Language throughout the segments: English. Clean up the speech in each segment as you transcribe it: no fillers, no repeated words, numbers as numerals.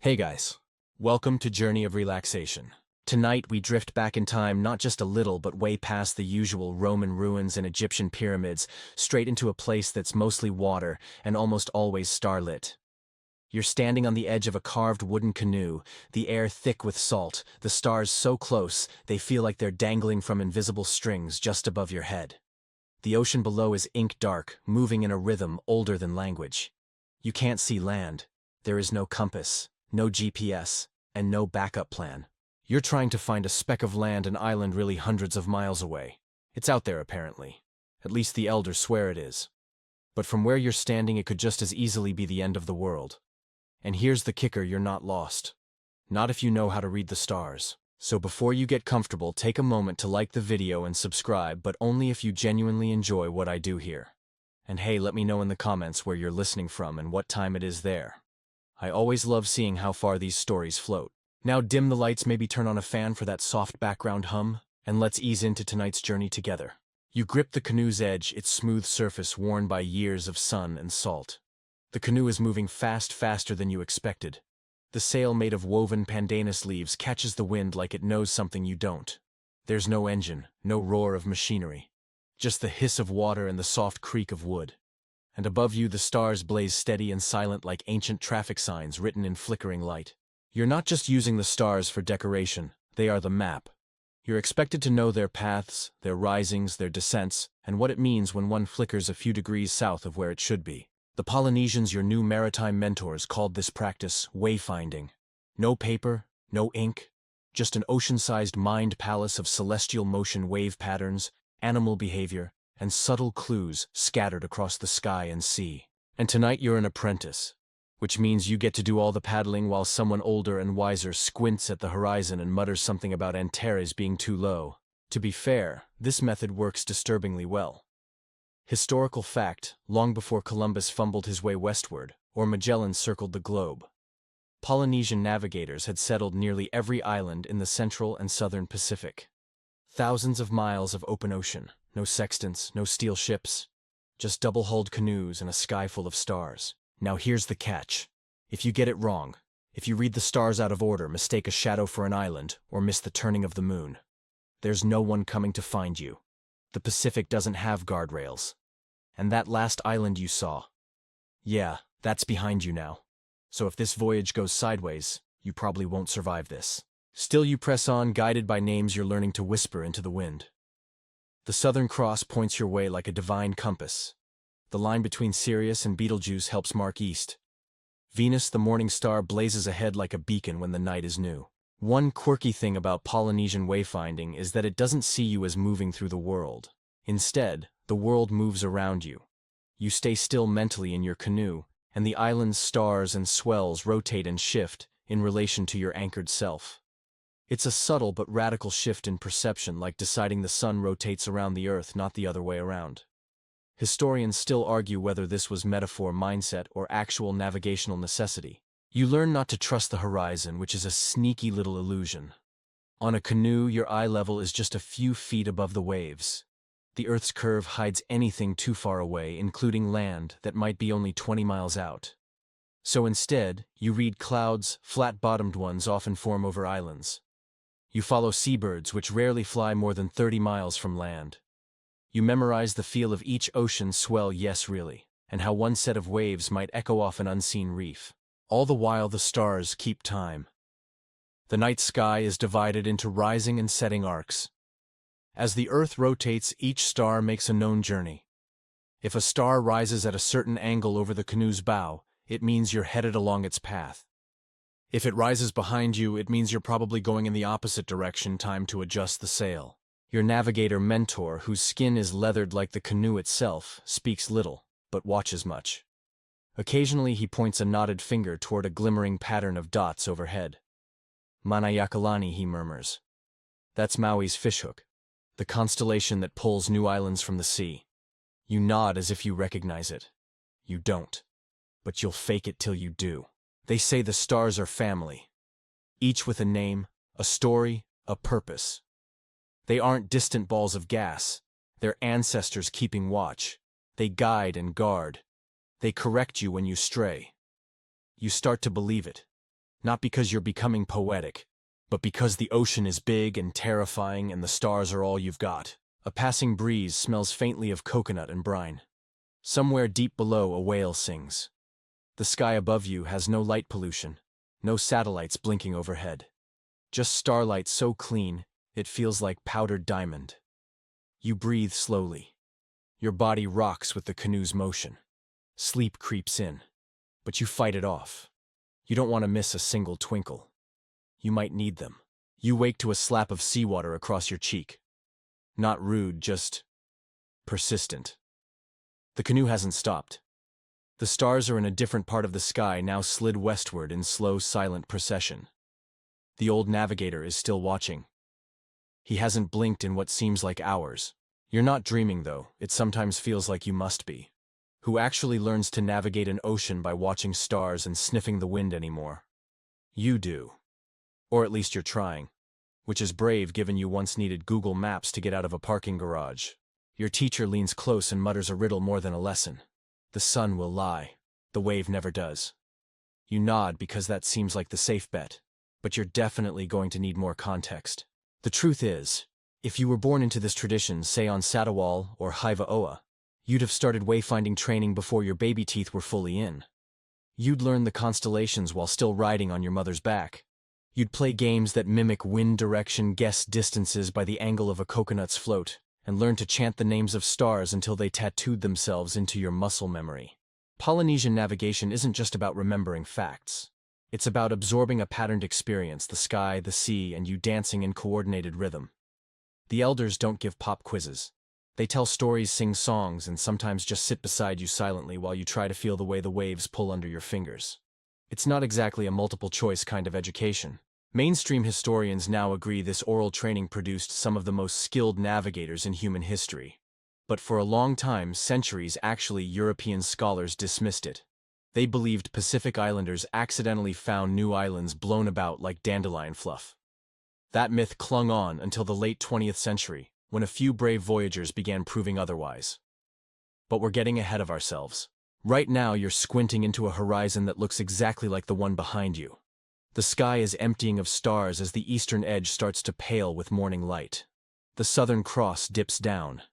Hey guys, welcome to Journey of Relaxation. Tonight we drift back in time not just a little but way past the usual Roman ruins and Egyptian pyramids, straight into a place that's mostly water and almost always starlit. You're standing on the edge of a carved wooden canoe, the air thick with salt, the stars so close they feel like they're dangling from invisible strings just above your head. The ocean below is ink dark, moving in a rhythm older than language. You can't see land. There is no compass, no GPS, and no backup plan. You're trying to find a speck of land, an island really hundreds of miles away. It's out there apparently. At least the elders swear it is. But from where you're standing it could just as easily be the end of the world. And here's the kicker, you're not lost. Not if you know how to read the stars. So before you get comfortable, take a moment to like the video and subscribe, but only if you genuinely enjoy what I do here. And hey, let me know in the comments where you're listening from and what time it is there. I always love seeing how far these stories float. Now dim the lights, maybe turn on a fan for that soft background hum, and let's ease into tonight's journey together. You grip the canoe's edge, its smooth surface worn by years of sun and salt. The canoe is moving faster than you expected. The sail made of woven pandanus leaves catches the wind like it knows something you don't. There's no engine, no roar of machinery. Just the hiss of water and the soft creak of wood. And above you the stars blaze steady and silent like ancient traffic signs written in flickering light. You're not just using the stars for decoration, they are the map. You're expected to know their paths, their risings, their descents, and what it means when one flickers a few degrees south of where it should be. The Polynesians, your new maritime mentors, called this practice wayfinding. No paper, no ink, just an ocean-sized mind palace of celestial motion wave patterns, animal behavior, and subtle clues scattered across the sky and sea. And tonight you're an apprentice, which means you get to do all the paddling while someone older and wiser squints at the horizon and mutters something about Antares being too low. To be fair, this method works disturbingly well. Historical fact, long before Columbus fumbled his way westward, or Magellan circled the globe, Polynesian navigators had settled nearly every island in the central and southern Pacific. Thousands of miles of open ocean. No sextants, no steel ships, just double-hulled canoes and a sky full of stars. Now here's the catch. If you get it wrong, if you read the stars out of order, mistake a shadow for an island, or miss the turning of the moon, there's no one coming to find you. The Pacific doesn't have guardrails. And that last island you saw, yeah, that's behind you now. So if this voyage goes sideways, you probably won't survive this. Still you press on, guided by names you're learning to whisper into the wind. The Southern Cross points your way like a divine compass. The line between Sirius and Betelgeuse helps mark east. Venus, the morning star, blazes ahead like a beacon when the night is new. One quirky thing about Polynesian wayfinding is that it doesn't see you as moving through the world. Instead, the world moves around you. You stay still mentally in your canoe, and the island's stars and swells rotate and shift in relation to your anchored self. It's a subtle but radical shift in perception, like deciding the sun rotates around the earth, not the other way around. Historians still argue whether this was metaphor mindset or actual navigational necessity. You learn not to trust the horizon, which is a sneaky little illusion. On a canoe, your eye level is just a few feet above the waves. The Earth's curve hides anything too far away, including land that might be only 20 miles out. So instead, you read clouds, flat-bottomed ones often form over islands. You follow seabirds, which rarely fly more than 30 miles from land. You memorize the feel of each ocean swell, yes really, and how one set of waves might echo off an unseen reef. All the while the stars keep time. The night sky is divided into rising and setting arcs. As the Earth rotates, each star makes a known journey. If a star rises at a certain angle over the canoe's bow, it means you're headed along its path. If it rises behind you, it means you're probably going in the opposite direction, time to adjust the sail. Your navigator mentor, whose skin is leathered like the canoe itself, speaks little, but watches much. Occasionally he points a knotted finger toward a glimmering pattern of dots overhead. Manayakalani, he murmurs. That's Maui's fishhook, the constellation that pulls new islands from the sea. You nod as if you recognize it. You don't. But you'll fake it till you do. They say the stars are family, each with a name, a story, a purpose. They aren't distant balls of gas. They're ancestors keeping watch. They guide and guard. They correct you when you stray. You start to believe it. Not because you're becoming poetic, but because the ocean is big and terrifying and the stars are all you've got. A passing breeze smells faintly of coconut and brine. Somewhere deep below, a whale sings. The sky above you has no light pollution, no satellites blinking overhead. Just starlight so clean, it feels like powdered diamond. You breathe slowly. Your body rocks with the canoe's motion. Sleep creeps in, but you fight it off. You don't want to miss a single twinkle. You might need them. You wake to a slap of seawater across your cheek. Not rude, just persistent. The canoe hasn't stopped. The stars are in a different part of the sky, now slid westward in slow, silent procession. The old navigator is still watching. He hasn't blinked in what seems like hours. You're not dreaming, though. It sometimes feels like you must be. Who actually learns to navigate an ocean by watching stars and sniffing the wind anymore? You do. Or at least you're trying. Which is brave, given you once needed Google Maps to get out of a parking garage. Your teacher leans close and mutters a riddle more than a lesson. The sun will lie. The wave never does. You nod because that seems like the safe bet. But you're definitely going to need more context. The truth is, if you were born into this tradition, say on Satawal or Haiva-Oa, you'd have started wayfinding training before your baby teeth were fully in. You'd learn the constellations while still riding on your mother's back. You'd play games that mimic wind direction, guess distances by the angle of a coconut's float, and learn to chant the names of stars until they tattooed themselves into your muscle memory. Polynesian navigation isn't just about remembering facts. It's about absorbing a patterned experience, the sky, the sea, and you dancing in coordinated rhythm. The elders don't give pop quizzes. They tell stories, sing songs, and sometimes just sit beside you silently while you try to feel the way the waves pull under your fingers. It's not exactly a multiple-choice kind of education. Mainstream historians now agree this oral training produced some of the most skilled navigators in human history. But for a long time, centuries actually, European scholars dismissed it. They believed Pacific Islanders accidentally found new islands blown about like dandelion fluff. That myth clung on until the late 20th century, when a few brave voyagers began proving otherwise. But we're getting ahead of ourselves. Right now, you're squinting into a horizon that looks exactly like the one behind you. The sky is emptying of stars as the eastern edge starts to pale with morning light. The Southern Cross dips down.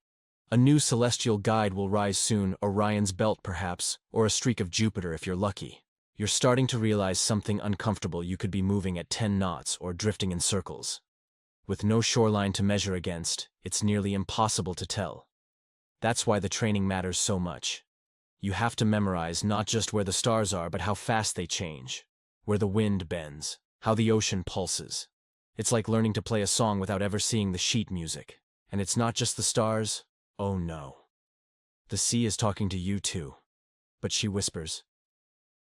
A new celestial guide will rise soon, Orion's belt perhaps, or a streak of Jupiter if you're lucky. You're starting to realize something uncomfortable. You could be moving at 10 knots or drifting in circles. With no shoreline to measure against, it's nearly impossible to tell. That's why the training matters so much. You have to memorize not just where the stars are, but how fast they change, where the wind bends, how the ocean pulses. It's like learning to play a song without ever seeing the sheet music. And it's not just the stars. Oh no. The sea is talking to you too. But she whispers.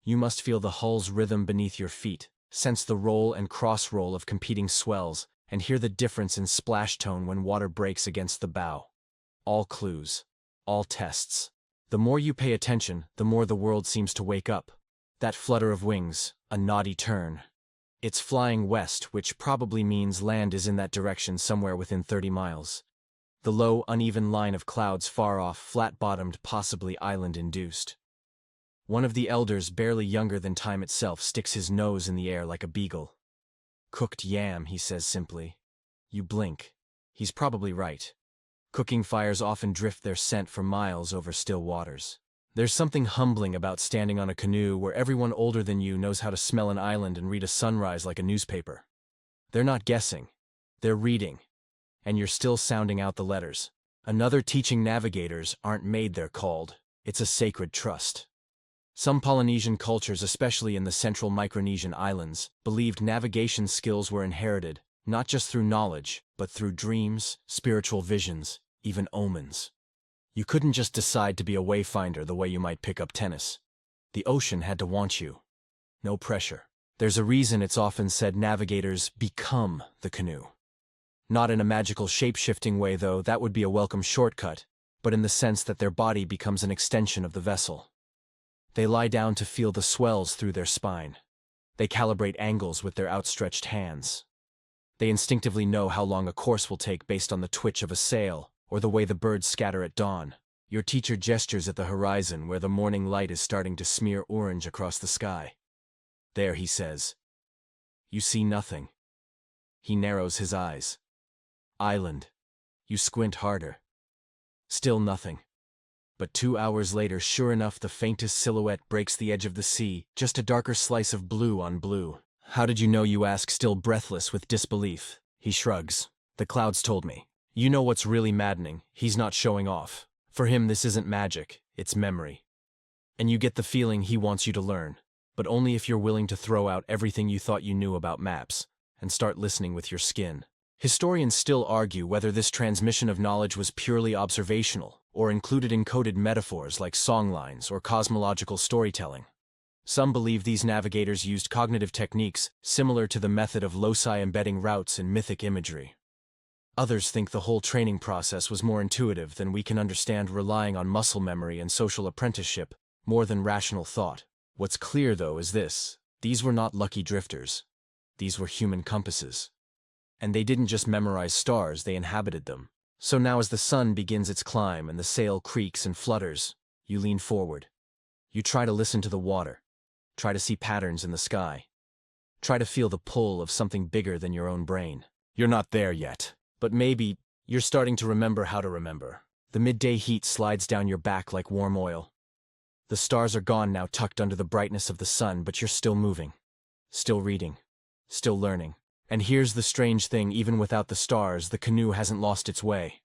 You must feel the hull's rhythm beneath your feet, sense the roll and cross-roll of competing swells, and hear the difference in splash tone when water breaks against the bow. All clues. All tests. The more you pay attention, the more the world seems to wake up. That flutter of wings, a naughty turn. It's flying west, which probably means land is in that direction somewhere within 30 miles. The low, uneven line of clouds far off, flat-bottomed, possibly island-induced. One of the elders, barely younger than time itself, sticks his nose in the air like a beagle. Cooked yam, he says simply. You blink. He's probably right. Cooking fires often drift their scent for miles over still waters. There's something humbling about standing on a canoe where everyone older than you knows how to smell an island and read a sunrise like a newspaper. They're not guessing. They're reading. And you're still sounding out the letters. Another teaching navigators aren't made, they're called. It's a sacred trust. Some Polynesian cultures, especially in the central Micronesian islands, believed navigation skills were inherited, not just through knowledge, but through dreams, spiritual visions, even omens. You couldn't just decide to be a wayfinder the way you might pick up tennis. The ocean had to want you. No pressure. There's a reason it's often said navigators become the canoe. Not in a magical shape-shifting way, though, that would be a welcome shortcut, but in the sense that their body becomes an extension of the vessel. They lie down to feel the swells through their spine. They calibrate angles with their outstretched hands. They instinctively know how long a course will take based on the twitch of a sail or the way the birds scatter at dawn. Your teacher gestures at the horizon where the morning light is starting to smear orange across the sky. There, he says, You see nothing. He narrows his eyes. Island. You squint harder. Still nothing. But 2 hours later, sure enough, the faintest silhouette breaks the edge of the sea, just a darker slice of blue on blue. How did you know, you ask, still breathless with disbelief. He shrugs. The clouds told me. You know what's really maddening? He's not showing off. For him, this isn't magic, it's memory. And you get the feeling he wants you to learn, but only if you're willing to throw out everything you thought you knew about maps and start listening with your skin. Historians still argue whether this transmission of knowledge was purely observational or included encoded metaphors like songlines or cosmological storytelling. Some believe these navigators used cognitive techniques similar to the method of loci embedding routes in mythic imagery. Others think the whole training process was more intuitive than we can understand, relying on muscle memory and social apprenticeship more than rational thought. What's clear, though, is this: these were not lucky drifters. These were human compasses. And they didn't just memorize stars, they inhabited them. So now, as the sun begins its climb and the sail creaks and flutters, you lean forward. You try to listen to the water. Try to see patterns in the sky. Try to feel the pull of something bigger than your own brain. You're not there yet, but maybe you're starting to remember how to remember. The midday heat slides down your back like warm oil. The stars are gone now, tucked under the brightness of the sun, but you're still moving. Still reading. Still learning. And here's the strange thing: even without the stars, the canoe hasn't lost its way.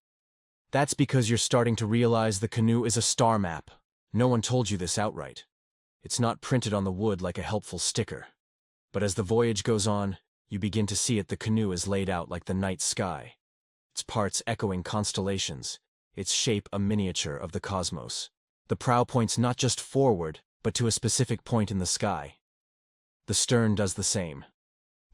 That's because you're starting to realize the canoe is a star map. No one told you this outright. It's not printed on the wood like a helpful sticker. But as the voyage goes on, you begin to see it. The canoe is laid out like the night sky. Its parts echoing constellations, its shape a miniature of the cosmos. The prow points not just forward, but to a specific point in the sky. The stern does the same.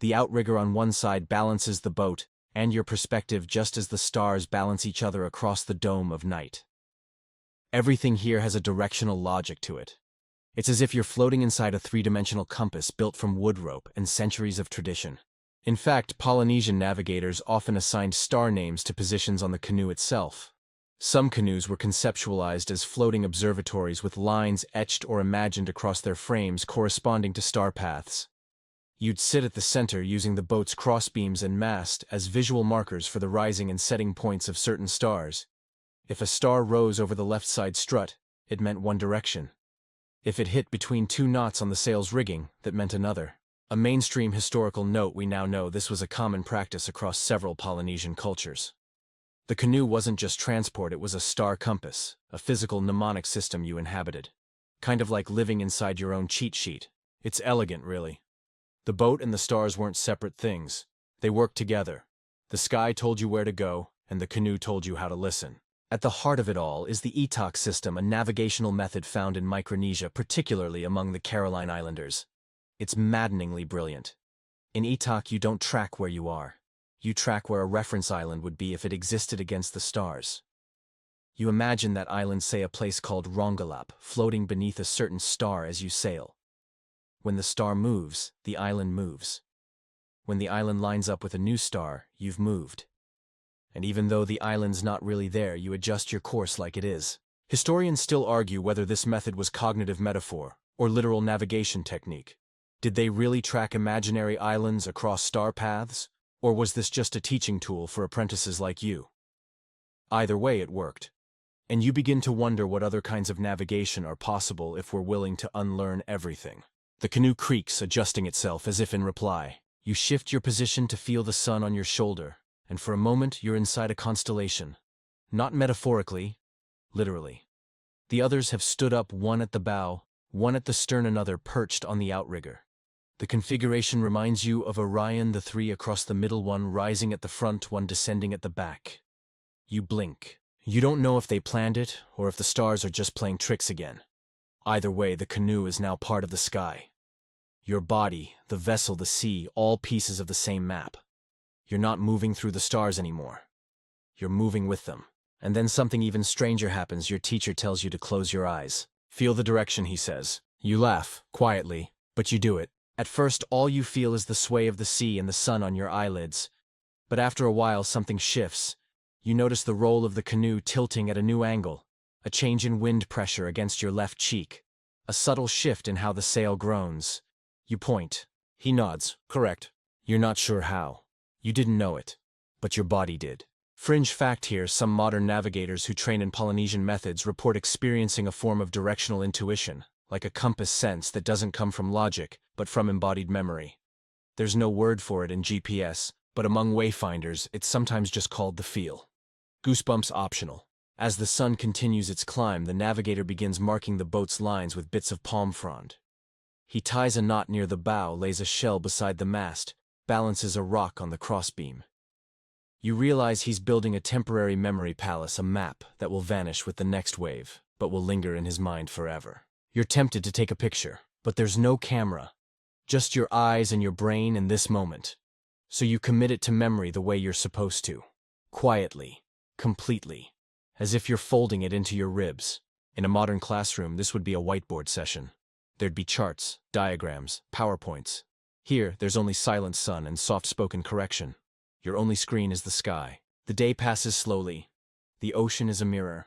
The outrigger on one side balances the boat and your perspective just as the stars balance each other across the dome of night. Everything here has a directional logic to it. It's as if you're floating inside a three-dimensional compass built from wood rope and centuries of tradition. In fact, Polynesian navigators often assigned star names to positions on the canoe itself. Some canoes were conceptualized as floating observatories with lines etched or imagined across their frames corresponding to star paths. You'd sit at the center, using the boat's crossbeams and mast as visual markers for the rising and setting points of certain stars. If a star rose over the left side strut, it meant one direction. If it hit between two knots on the sail's rigging, that meant another. A mainstream historical note: we now know this was a common practice across several Polynesian cultures. The canoe wasn't just transport, it was a star compass, a physical mnemonic system you inhabited. Kind of like living inside your own cheat sheet. It's elegant, really. The boat and the stars weren't separate things. They worked together. The sky told you where to go, and the canoe told you how to listen. At the heart of it all is the ETOC system, a navigational method found in Micronesia, particularly among the Caroline Islanders. It's maddeningly brilliant. In ETOC, you don't track where you are. You track where a reference island would be if it existed against the stars. You imagine that island, say a place called Rongelap, floating beneath a certain star as you sail. When the star moves, the island moves. When the island lines up with a new star, you've moved. And even though the island's not really there, you adjust your course like it is. Historians still argue whether this method was cognitive metaphor or literal navigation technique. Did they really track imaginary islands across star paths, or was this just a teaching tool for apprentices like you? Either way, it worked. And you begin to wonder what other kinds of navigation are possible if we're willing to unlearn everything. The canoe creaks, adjusting itself as if in reply. You shift your position to feel the sun on your shoulder, and for a moment you're inside a constellation. Not metaphorically, literally. The others have stood up, one at the bow, one at the stern, another perched on the outrigger. The configuration reminds you of Orion, the three across the middle, one rising at the front, one descending at the back. You blink. You don't know if they planned it or if the stars are just playing tricks again. Either way, the canoe is now part of the sky. Your body, the vessel, the sea, all pieces of the same map. You're not moving through the stars anymore. You're moving with them. And then something even stranger happens. Your teacher tells you to close your eyes. Feel the direction, he says. You laugh, quietly, but you do it. At first, all you feel is the sway of the sea and the sun on your eyelids. But after a while, something shifts. You notice the roll of the canoe tilting at a new angle, a change in wind pressure against your left cheek, a subtle shift in how the sail groans. You point. He nods. Correct. You're not sure how. You didn't know it. But your body did. Fringe fact here, some modern navigators who train in Polynesian methods report experiencing a form of directional intuition, like a compass sense that doesn't come from logic, but from embodied memory. There's no word for it in GPS, but among wayfinders, it's sometimes just called the feel. Goosebumps optional. As the sun continues its climb, the navigator begins marking the boat's lines with bits of palm frond. He ties a knot near the bow, lays a shell beside the mast, balances a rock on the crossbeam. You realize he's building a temporary memory palace, a map that will vanish with the next wave, but will linger in his mind forever. You're tempted to take a picture, but there's no camera. Just your eyes and your brain in this moment. So you commit it to memory the way you're supposed to. Quietly. Completely. As if you're folding it into your ribs. In a modern classroom, this would be a whiteboard session. There'd be charts, diagrams, PowerPoints. Here, there's only silent sun and soft-spoken correction. Your only screen is the sky. The day passes slowly. The ocean is a mirror.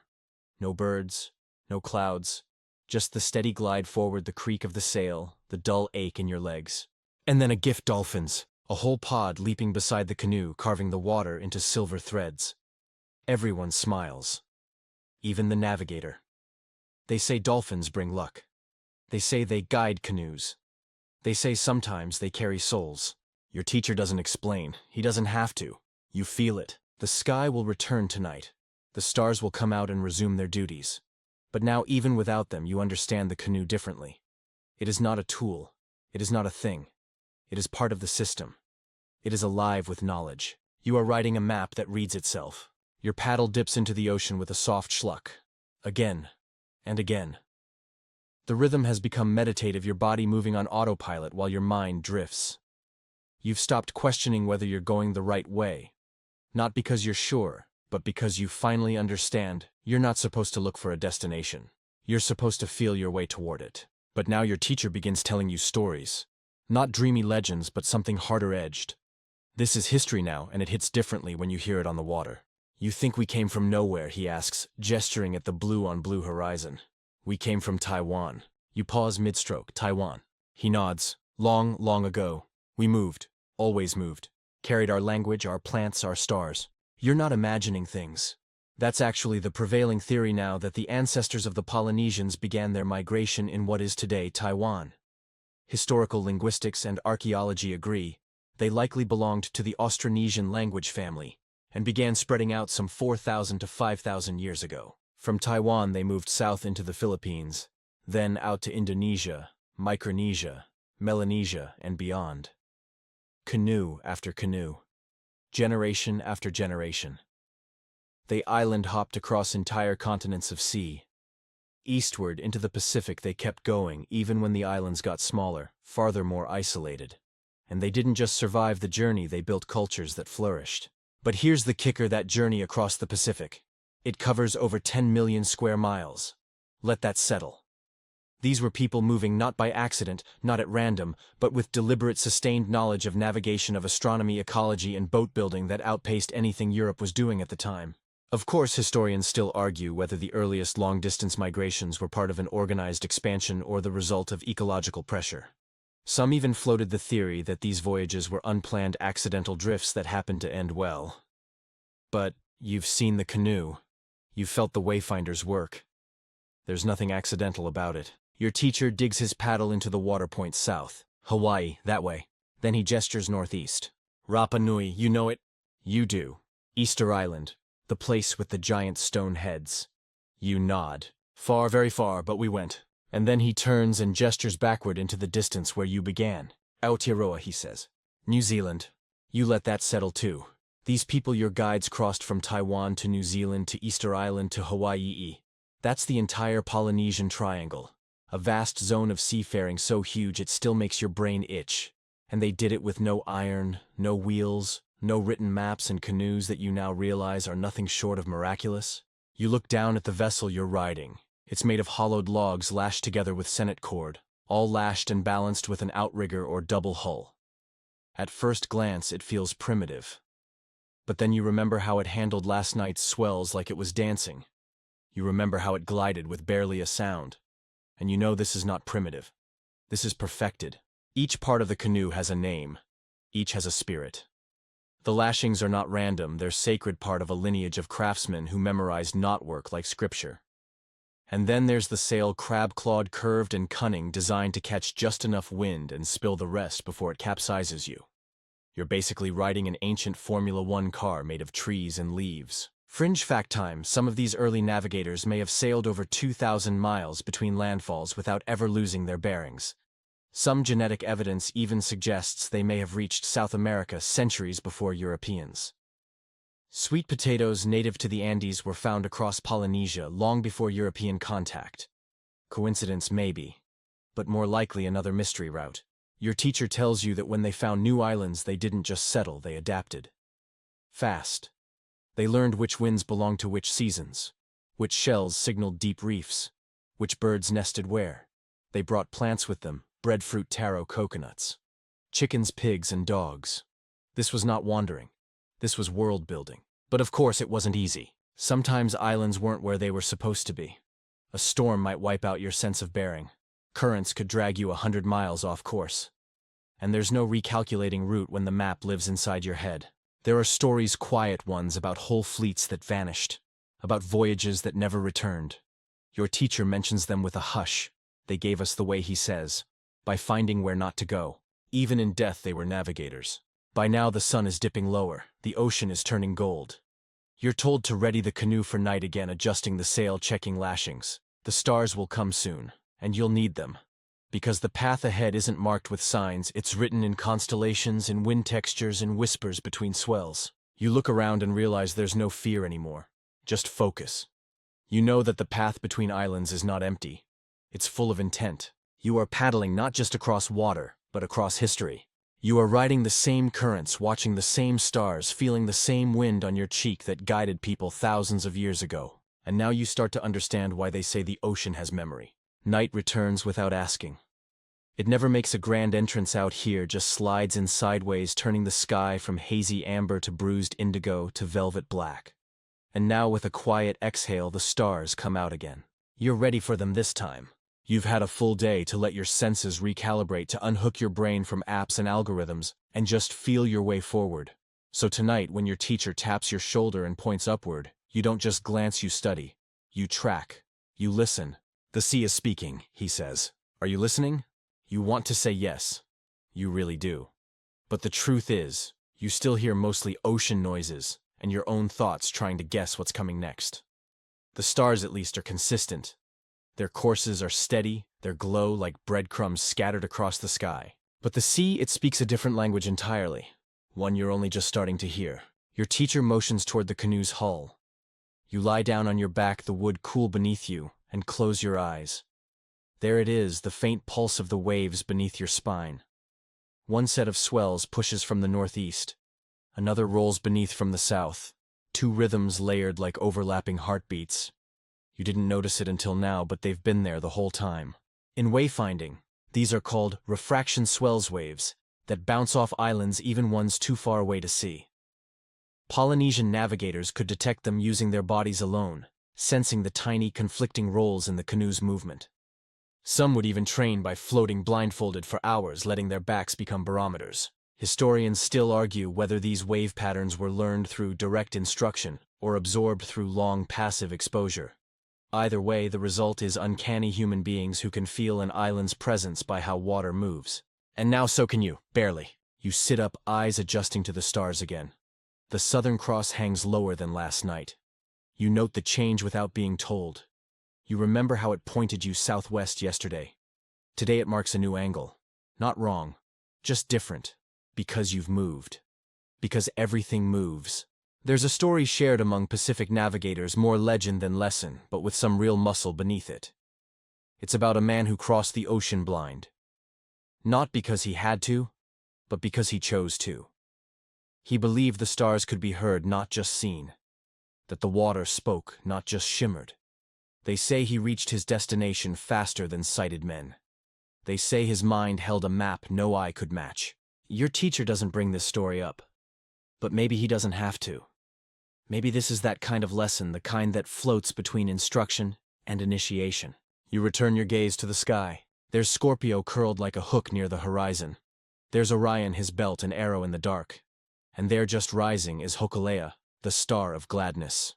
No birds, no clouds. Just the steady glide forward, the creak of the sail, the dull ache in your legs. And then a gift dolphins, a whole pod leaping beside the canoe, carving the water into silver threads. Everyone smiles. Even the navigator. They say dolphins bring luck. They say they guide canoes. They say sometimes they carry souls. Your teacher doesn't explain. He doesn't have to. You feel it. The sky will return tonight. The stars will come out and resume their duties. But now, even without them, you understand the canoe differently. It is not a tool. It is not a thing. It is part of the system. It is alive with knowledge. You are riding a map that reads itself. Your paddle dips into the ocean with a soft schluck. Again. And again. The rhythm has become meditative, your body moving on autopilot while your mind drifts. You've stopped questioning whether you're going the right way. Not because you're sure, but because you finally understand you're not supposed to look for a destination. You're supposed to feel your way toward it. But now your teacher begins telling you stories. Not dreamy legends, but something harder-edged. This is history now, and it hits differently when you hear it on the water. You think we came from nowhere, he asks, gesturing at the blue-on-blue horizon. We came from Taiwan. You pause mid-stroke. Taiwan. He nods. Long, long ago. We moved. Always moved. Carried our language, our plants, our stars. You're not imagining things. That's actually the prevailing theory now, that the ancestors of the Polynesians began their migration in what is today Taiwan. Historical linguistics and archaeology agree. They likely belonged to the Austronesian language family and began spreading out some 4,000 to 5,000 years ago. From Taiwan, they moved south into the Philippines, then out to Indonesia, Micronesia, Melanesia, and beyond. Canoe after canoe. Generation after generation. They island-hopped across entire continents of sea. Eastward into the Pacific they kept going, even when the islands got smaller, farther, more isolated. And they didn't just survive the journey, they built cultures that flourished. But here's the kicker, that journey across the Pacific. It covers over 10 million square miles. Let that settle. These were people moving not by accident, not at random, but with deliberate, sustained knowledge of navigation, of astronomy, ecology, and boat building that outpaced anything Europe was doing at the time. Of course, historians still argue whether the earliest long-distance migrations were part of an organized expansion or the result of ecological pressure. Some even floated the theory that these voyages were unplanned, accidental drifts that happened to end well. But you've seen the canoe. You've felt the wayfinders work. There's nothing accidental about it. Your teacher digs his paddle into the water, points south. Hawaii, that way. Then he gestures northeast. Rapa Nui, you know it? You do. Easter Island, the place with the giant stone heads. You nod. Far, very far, but we went. And then he turns and gestures backward into the distance where you began. Aotearoa, he says. New Zealand. You let that settle too. These people your guides crossed from Taiwan to New Zealand to Easter Island to Hawaii. That's the entire Polynesian triangle. A vast zone of seafaring so huge it still makes your brain itch. And they did it with no iron, no wheels, no written maps, and canoes that you now realize are nothing short of miraculous. You look down at the vessel you're riding. It's made of hollowed logs lashed together with sennit cord, all lashed and balanced with an outrigger or double hull. At first glance, it feels primitive. But then you remember how it handled last night's swells like it was dancing. You remember how it glided with barely a sound. And you know this is not primitive. This is perfected. Each part of the canoe has a name. Each has a spirit. The lashings are not random, they're sacred, part of a lineage of craftsmen who memorized knotwork like scripture. And then there's the sail, crab-clawed, curved, and cunning, designed to catch just enough wind and spill the rest before it capsizes you. You're basically riding an ancient Formula One car made of trees and leaves. Fringe fact time: some of these early navigators may have sailed over 2,000 miles between landfalls without ever losing their bearings. Some genetic evidence even suggests they may have reached South America centuries before Europeans. Sweet potatoes native to the Andes were found across Polynesia long before European contact. Coincidence, maybe, but more likely another mystery route. Your teacher tells you that when they found new islands, they didn't just settle, they adapted. Fast. They learned which winds belonged to which seasons, which shells signaled deep reefs, which birds nested where. They brought plants with them: breadfruit, taro, coconuts, chickens, pigs, and dogs. This was not wandering. This was world building. But of course it wasn't easy. Sometimes islands weren't where they were supposed to be. A storm might wipe out your sense of bearing. Currents could drag you 100 miles off course. And there's no recalculating route when the map lives inside your head. There are stories, quiet ones, about whole fleets that vanished, about voyages that never returned. Your teacher mentions them with a hush. They gave us the way, he says, by finding where not to go. Even in death they were navigators. By now the sun is dipping lower, the ocean is turning gold. You're told to ready the canoe for night again, adjusting the sail, checking lashings. The stars will come soon, and you'll need them. Because the path ahead isn't marked with signs, it's written in constellations, in wind textures, in whispers between swells. You look around and realize there's no fear anymore, just focus. You know that the path between islands is not empty. It's full of intent. You are paddling not just across water, but across history. You are riding the same currents, watching the same stars, feeling the same wind on your cheek that guided people thousands of years ago. And now you start to understand why they say the ocean has memory. Night returns without asking. It never makes a grand entrance out here, just slides in sideways, turning the sky from hazy amber to bruised indigo to velvet black. And now with a quiet exhale, the stars come out again. You're ready for them this time. You've had a full day to let your senses recalibrate, to unhook your brain from apps and algorithms, and just feel your way forward. So tonight, when your teacher taps your shoulder and points upward, you don't just glance, you study. You track. You listen. The sea is speaking, he says. Are you listening? You want to say yes. You really do. But the truth is, you still hear mostly ocean noises and your own thoughts trying to guess what's coming next. The stars, at least, are consistent. Their courses are steady, their glow like breadcrumbs scattered across the sky. But the sea, it speaks a different language entirely, one you're only just starting to hear. Your teacher motions toward the canoe's hull. You lie down on your back, the wood cool beneath you, and close your eyes. There it is, the faint pulse of the waves beneath your spine. One set of swells pushes from the northeast. Another rolls beneath from the south. Two rhythms layered like overlapping heartbeats. You didn't notice it until now, but they've been there the whole time. In wayfinding, these are called refraction swells, waves that bounce off islands, even ones too far away to see. Polynesian navigators could detect them using their bodies alone, sensing the tiny, conflicting rolls in the canoe's movement. Some would even train by floating blindfolded for hours, letting their backs become barometers. Historians still argue whether these wave patterns were learned through direct instruction or absorbed through long passive exposure. Either way, the result is uncanny human beings who can feel an island's presence by how water moves. And now so can you, barely. You sit up, eyes adjusting to the stars again. The Southern Cross hangs lower than last night. You note the change without being told. You remember how it pointed you southwest yesterday. Today it marks a new angle. Not wrong, just different. Because you've moved. Because everything moves. There's a story shared among Pacific navigators, more legend than lesson, but with some real muscle beneath it. It's about a man who crossed the ocean blind. Not because he had to, but because he chose to. He believed the stars could be heard, not just seen. That the water spoke, not just shimmered. They say he reached his destination faster than sighted men. They say his mind held a map no eye could match. Your teacher doesn't bring this story up. But maybe he doesn't have to. Maybe this is that kind of lesson, the kind that floats between instruction and initiation. You return your gaze to the sky. There's Scorpio curled like a hook near the horizon. There's Orion, his belt and arrow in the dark. And there just rising is Hokulea, the star of gladness.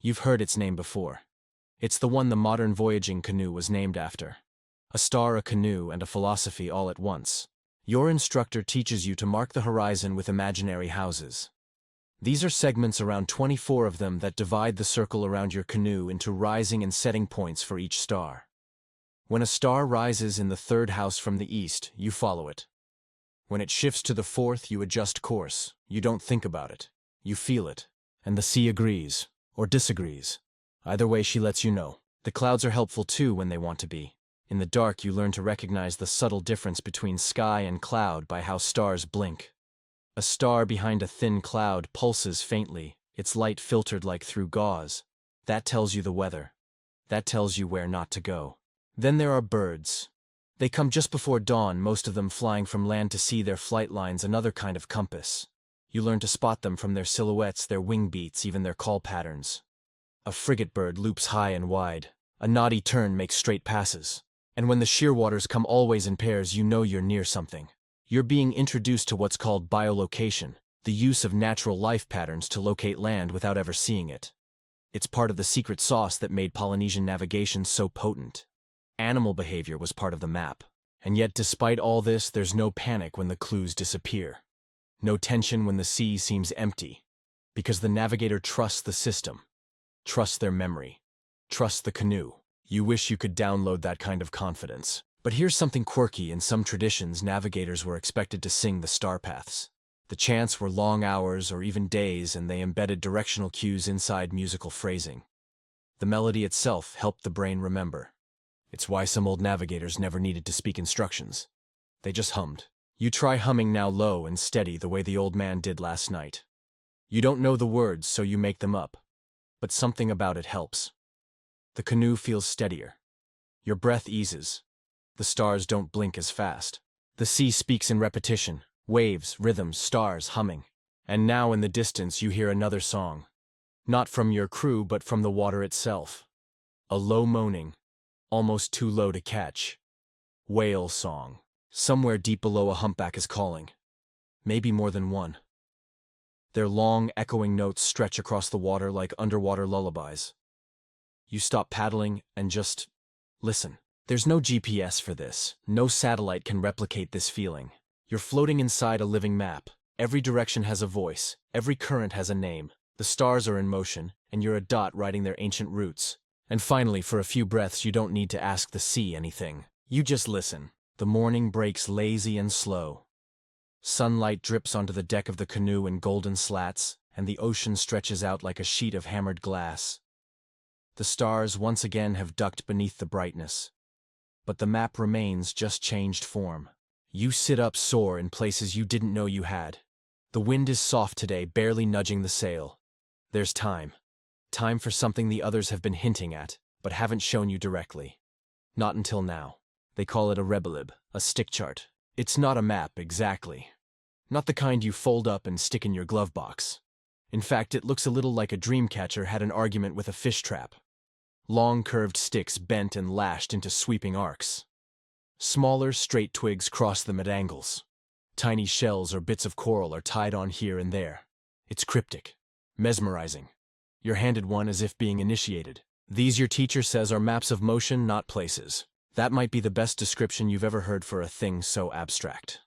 You've heard its name before. It's the one the modern voyaging canoe was named after. A star, a canoe, and a philosophy all at once. Your instructor teaches you to mark the horizon with imaginary houses. These are segments, around 24 of them, that divide the circle around your canoe into rising and setting points for each star. When a star rises in the third house from the east, you follow it. When it shifts to the fourth, you adjust course. You don't think about it. You feel it. And the sea agrees, or disagrees. Either way, she lets you know. The clouds are helpful too when they want to be. In the dark, you learn to recognize the subtle difference between sky and cloud by how stars blink. A star behind a thin cloud pulses faintly, its light filtered like through gauze. That tells you the weather. That tells you where not to go. Then there are birds. They come just before dawn, most of them flying from land to sea, their flight lines another kind of compass. You learn to spot them from their silhouettes, their wing beats, even their call patterns. A frigate bird loops high and wide. A naughty tern makes straight passes. And when the shearwaters come always in pairs, you know you're near something. You're being introduced to what's called biolocation, the use of natural life patterns to locate land without ever seeing it. It's part of the secret sauce that made Polynesian navigation so potent. Animal behavior was part of the map. And yet, despite all this, there's no panic when the clues disappear. No tension when the sea seems empty. Because the navigator trusts the system. Trusts their memory. Trusts the canoe. You wish you could download that kind of confidence. But here's something quirky. In some traditions, navigators were expected to sing the star paths. The chants were long hours or even days, and they embedded directional cues inside musical phrasing. The melody itself helped the brain remember. It's why some old navigators never needed to speak instructions. They just hummed. You try humming now, low and steady, the way the old man did last night. You don't know the words, so you make them up. But something about it helps. The canoe feels steadier. Your breath eases. The stars don't blink as fast. The sea speaks in repetition, waves, rhythms, stars humming. And now in the distance you hear another song. Not from your crew, but from the water itself. A low moaning, almost too low to catch. Whale song. Somewhere deep below, a humpback is calling. Maybe more than one. Their long, echoing notes stretch across the water like underwater lullabies. You stop paddling and just listen. There's no GPS for this. No satellite can replicate this feeling. You're floating inside a living map. Every direction has a voice. Every current has a name. The stars are in motion, and you're a dot riding their ancient roots. And finally, for a few breaths, you don't need to ask the sea anything. You just listen. The morning breaks lazy and slow. Sunlight drips onto the deck of the canoe in golden slats, and the ocean stretches out like a sheet of hammered glass. The stars once again have ducked beneath the brightness. But the map remains, just changed form. You sit up sore in places you didn't know you had. The wind is soft today, barely nudging the sail. There's time. Time for something the others have been hinting at, but haven't shown you directly. Not until now. They call it a rebelib, a stick chart. It's not a map, exactly. Not the kind you fold up and stick in your glove box. In fact, it looks a little like a dream catcher had an argument with a fish trap. Long curved sticks bent and lashed into sweeping arcs. Smaller, straight twigs cross them at angles. Tiny shells or bits of coral are tied on here and there. It's cryptic, mesmerizing. You're handed one as if being initiated. These, your teacher says, are maps of motion, not places. That might be the best description you've ever heard for a thing so abstract.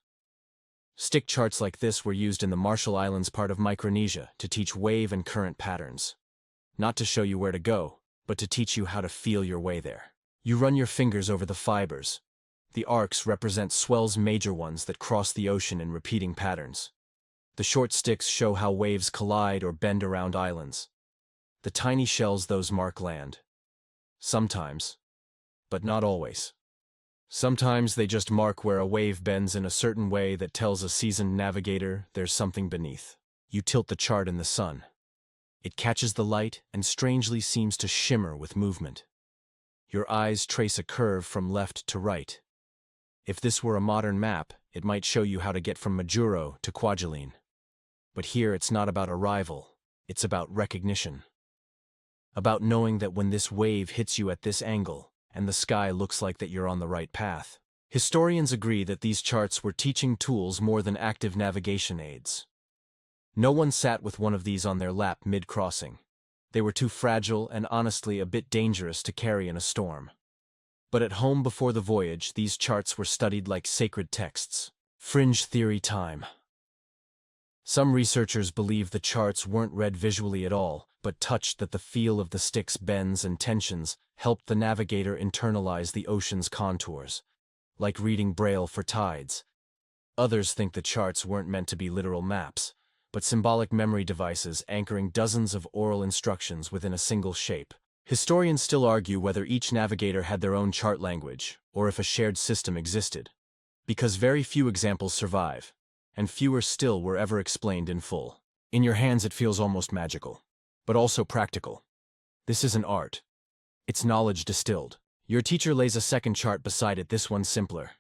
Stick charts like this were used in the Marshall Islands part of Micronesia to teach wave and current patterns. Not to show you where to go, but to teach you how to feel your way there. You run your fingers over the fibers. The arcs represent swells, major ones that cross the ocean in repeating patterns. The short sticks show how waves collide or bend around islands. The tiny shells, those mark land. Sometimes, but not always. Sometimes they just mark where a wave bends in a certain way that tells a seasoned navigator there's something beneath. You tilt the chart in the sun. It catches the light and strangely seems to shimmer with movement. Your eyes trace a curve from left to right. If this were a modern map, it might show you how to get from Majuro to Kwajalein. But here it's not about arrival, it's about recognition. About knowing that when this wave hits you at this angle, and the sky looks like that you're on the right path, Historians agree that these charts were teaching tools more than active navigation aids. No one sat with one of these on their lap mid-crossing. They were too fragile and honestly a bit dangerous to carry in a storm. But at home before the voyage, these charts were studied like sacred texts. Fringe theory time. Some researchers believe the charts weren't read visually at all, but touched that the feel of the stick's bends and tensions helped the navigator internalize the ocean's contours, like reading Braille for tides. Others think the charts weren't meant to be literal maps, but symbolic memory devices anchoring dozens of oral instructions within a single shape. Historians still argue whether each navigator had their own chart language, or if a shared system existed, because very few examples survive, and fewer still were ever explained in full. In your hands it feels almost magical, but also practical. This isn't art. It's knowledge distilled. Your teacher lays a second chart beside it, this one simpler.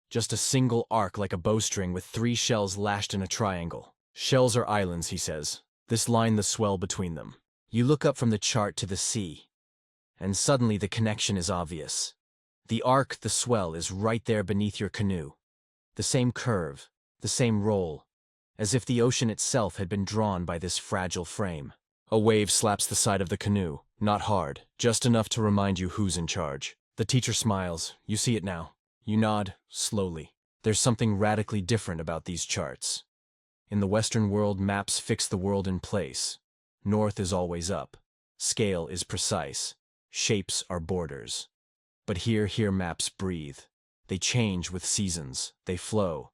Just a single arc like a bowstring with 3 shells lashed in a triangle. Shells are islands, he says. This line the swell between them. You look up from the chart to the sea, and suddenly the connection is obvious. The arc, the swell, is right there beneath your canoe. The same curve, the same roll, as if the ocean itself had been drawn by this fragile frame. A wave slaps the side of the canoe, not hard, just enough to remind you who's in charge. The teacher smiles. You see it now. You nod, slowly. There's something radically different about these charts. In the Western world, maps fix the world in place. North is always up. Scale is precise. Shapes are borders. But here maps breathe. They change with seasons. They flow.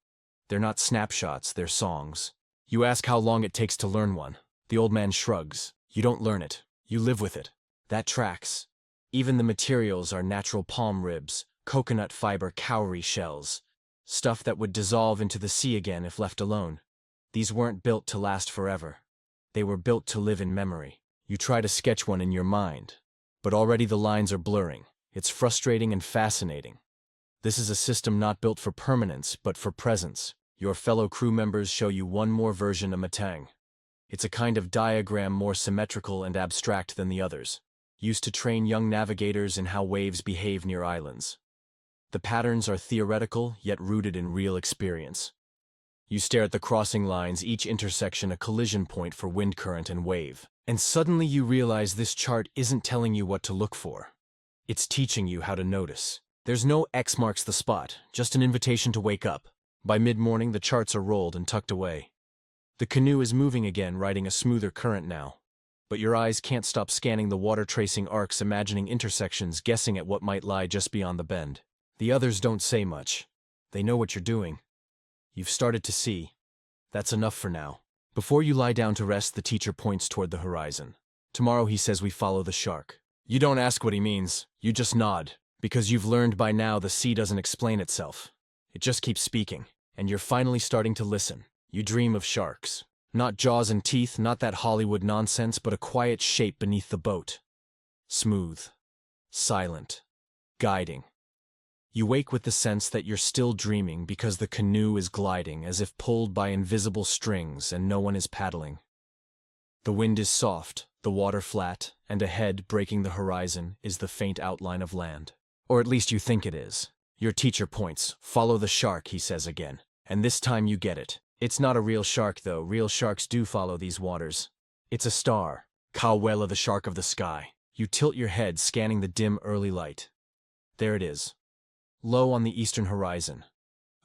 They're not snapshots, they're songs. You ask how long it takes to learn one. The old man shrugs. You don't learn it. You live with it. That tracks. Even the materials are natural palm ribs, coconut fiber cowrie shells, stuff that would dissolve into the sea again if left alone. These weren't built to last forever. They were built to live in memory. You try to sketch one in your mind, but already the lines are blurring. It's frustrating and fascinating. This is a system not built for permanence, but for presence. Your fellow crew members show you one more version of Matang. It's a kind of diagram more symmetrical and abstract than the others, used to train young navigators in how waves behave near islands. The patterns are theoretical, yet rooted in real experience. You stare at the crossing lines, each intersection a collision point for wind current and wave. And suddenly you realize this chart isn't telling you what to look for. It's teaching you how to notice. There's no X marks the spot, just an invitation to wake up. By mid-morning, the charts are rolled and tucked away. The canoe is moving again, riding a smoother current now. But your eyes can't stop scanning the water-tracing arcs, imagining intersections, guessing at what might lie just beyond the bend. The others don't say much. They know what you're doing. You've started to see. That's enough for now. Before you lie down to rest, the teacher points toward the horizon. Tomorrow, he says, we follow the shark. You don't ask what he means. You just nod. Because you've learned by now the sea doesn't explain itself. It just keeps speaking, and you're finally starting to listen. You dream of sharks. Not jaws and teeth, not that Hollywood nonsense, but a quiet shape beneath the boat. Smooth. Silent. Guiding. You wake with the sense that you're still dreaming because the canoe is gliding as if pulled by invisible strings and no one is paddling. The wind is soft, the water flat, and ahead, breaking the horizon, is the faint outline of land. Or at least you think it is. Your teacher points. Follow the shark, he says again. And this time you get it. It's not a real shark, though. Real sharks do follow these waters. It's a star. Kawela, the shark of the sky. You tilt your head, scanning the dim early light. There it is. Low on the eastern horizon.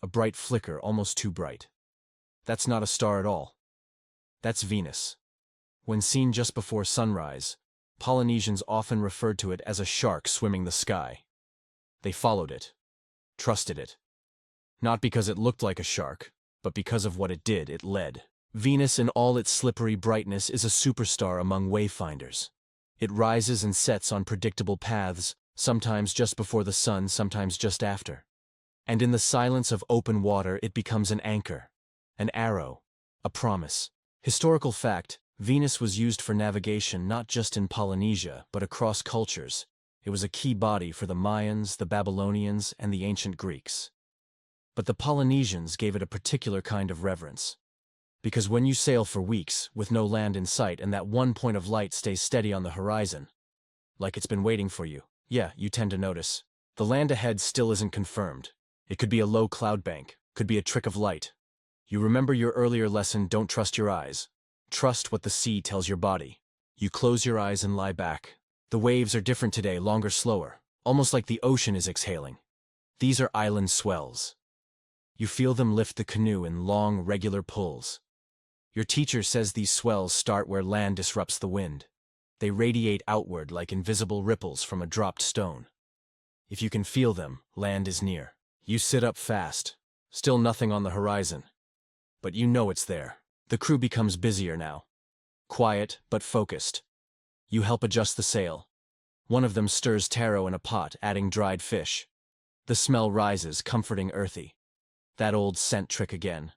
A bright flicker, almost too bright. That's not a star at all. That's Venus. When seen just before sunrise, Polynesians often referred to it as a shark swimming the sky. They followed it. Trusted it. Not because it looked like a shark, but because of what it did. It led. Venus, in all its slippery brightness, is a superstar among wayfinders. It rises and sets on predictable paths, sometimes just before the sun, sometimes just after. And in the silence of open water, it becomes an anchor, an arrow, a promise. Historical fact, Venus was used for navigation not just in Polynesia, but across cultures. It was a key body for the Mayans, the Babylonians, and the ancient Greeks. But the Polynesians gave it a particular kind of reverence. Because when you sail for weeks, with no land in sight, and that one point of light stays steady on the horizon, like it's been waiting for you, yeah, you tend to notice. The land ahead still isn't confirmed. It could be a low cloud bank, could be a trick of light. You remember your earlier lesson, don't trust your eyes. Trust what the sea tells your body. You close your eyes and lie back. The waves are different today, longer, slower, almost like the ocean is exhaling. These are island swells. You feel them lift the canoe in long, regular pulls. Your teacher says these swells start where land disrupts the wind. They radiate outward like invisible ripples from a dropped stone. If you can feel them, land is near. You sit up fast. Still nothing on the horizon. But you know it's there. The crew becomes busier now. Quiet, but focused. You help adjust the sail. One of them stirs taro in a pot, adding dried fish. The smell rises, comforting, earthy. That old scent trick again.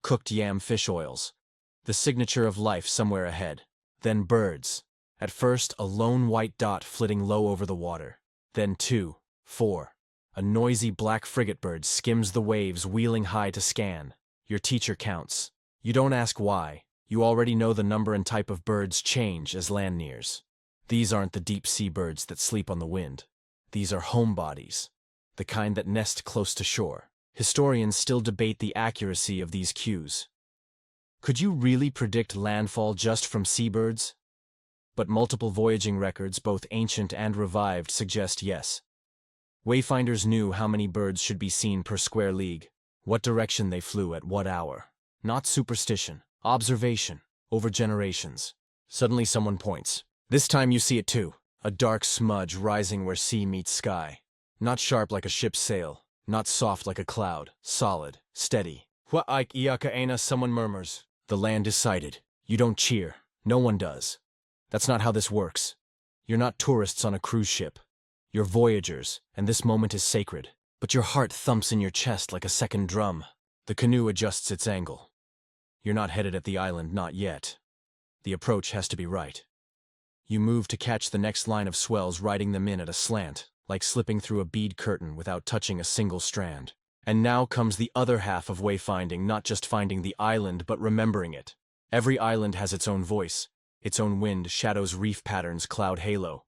Cooked yam fish oils. The signature of life somewhere ahead. Then birds. At first, a lone white dot flitting low over the water. Then 2, 4. A noisy black frigate bird skims the waves, wheeling high to scan. Your teacher counts. You don't ask why. You already know the number and type of birds change as land nears. These aren't the deep-sea birds that sleep on the wind. These are homebodies, the kind that nest close to shore. Historians still debate the accuracy of these cues. Could you really predict landfall just from seabirds? But multiple voyaging records, both ancient and revived, suggest yes. Wayfinders knew how many birds should be seen per square league, what direction they flew at what hour. Not superstition, observation, over generations. Suddenly someone points. This time you see it too, a dark smudge rising where sea meets sky. Not sharp like a ship's sail, not soft like a cloud, solid, steady. What ike iaka aina, someone murmurs. The land is sighted. You don't cheer. No one does. That's not how this works. You're not tourists on a cruise ship. You're voyagers, and this moment is sacred. But your heart thumps in your chest like a second drum. The canoe adjusts its angle. You're not headed at the island, not yet. The approach has to be right. You move to catch the next line of swells, riding them in at a slant, like slipping through a bead curtain without touching a single strand. And now comes the other half of wayfinding, not just finding the island, but remembering it. Every island has its own voice, its own wind, shadows, reef patterns, cloud halo.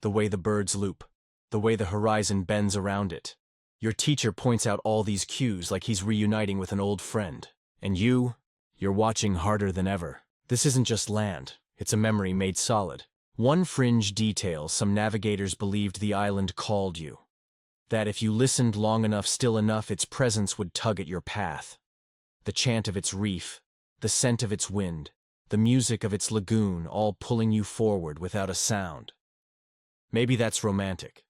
The way the birds loop, the way the horizon bends around it. Your teacher points out all these cues like he's reuniting with an old friend. And you're watching harder than ever. This isn't just land, it's a memory made solid. One fringe detail: some navigators believed the island called you. That if you listened long enough, still enough, its presence would tug at your path. The chant of its reef, the scent of its wind, the music of its lagoon, all pulling you forward without a sound. Maybe that's romantic.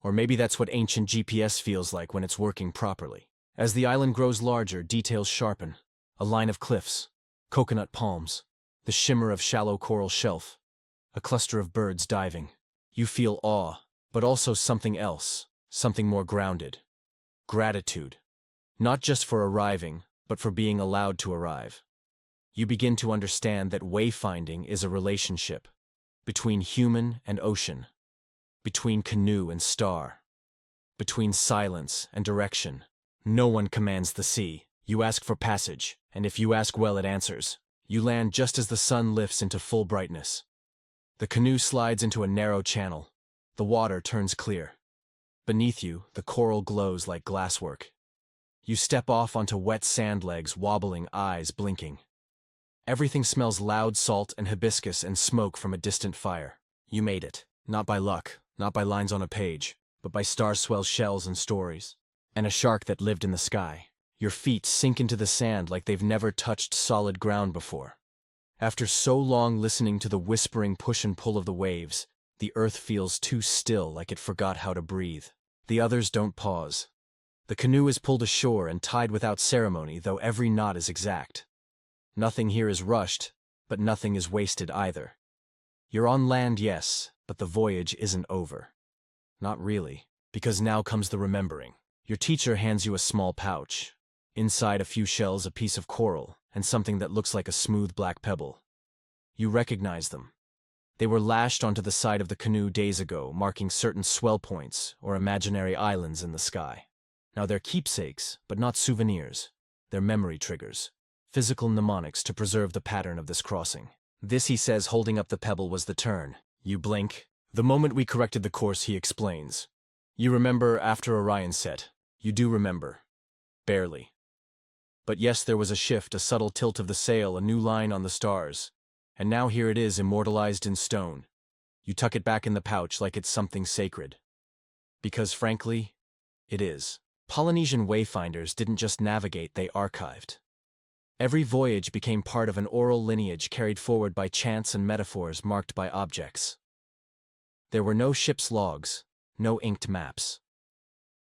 Or maybe that's what ancient GPS feels like when it's working properly. As the island grows larger, details sharpen. A line of cliffs, coconut palms, the shimmer of shallow coral shelf, a cluster of birds diving. You feel awe, but also something else, something more grounded. Gratitude. Not just for arriving, but for being allowed to arrive. You begin to understand that wayfinding is a relationship between human and ocean, between canoe and star, between silence and direction. No one commands the sea. You ask for passage, and if you ask well, it answers. You land just as the sun lifts into full brightness. The canoe slides into a narrow channel. The water turns clear. Beneath you, the coral glows like glasswork. You step off onto wet sand legs, wobbling, eyes blinking. Everything smells loud, salt and hibiscus and smoke from a distant fire. You made it. Not by luck, not by lines on a page, but by star swell shells and stories. And a shark that lived in the sky. Your feet sink into the sand like they've never touched solid ground before. After so long listening to the whispering push and pull of the waves, the earth feels too still, like it forgot how to breathe. The others don't pause. The canoe is pulled ashore and tied without ceremony, though every knot is exact. Nothing here is rushed, but nothing is wasted either. You're on land, yes, but the voyage isn't over. Not really, because now comes the remembering. Your teacher hands you a small pouch. Inside, a few shells, a piece of coral, and something that looks like a smooth black pebble. You recognize them. They were lashed onto the side of the canoe days ago, marking certain swell points or imaginary islands in the sky. Now they're keepsakes, but not souvenirs. They're memory triggers, physical mnemonics to preserve the pattern of this crossing. This, he says, holding up the pebble, was the turn. You blink. The moment we corrected the course, he explains. You remember after Orion set. You do remember. Barely. But yes, there was a shift, a subtle tilt of the sail, a new line on the stars. And now here it is, immortalized in stone. You tuck it back in the pouch like it's something sacred. Because frankly, it is. Polynesian wayfinders didn't just navigate, they archived. Every voyage became part of an oral lineage carried forward by chants and metaphors marked by objects. There were no ship's logs, no inked maps.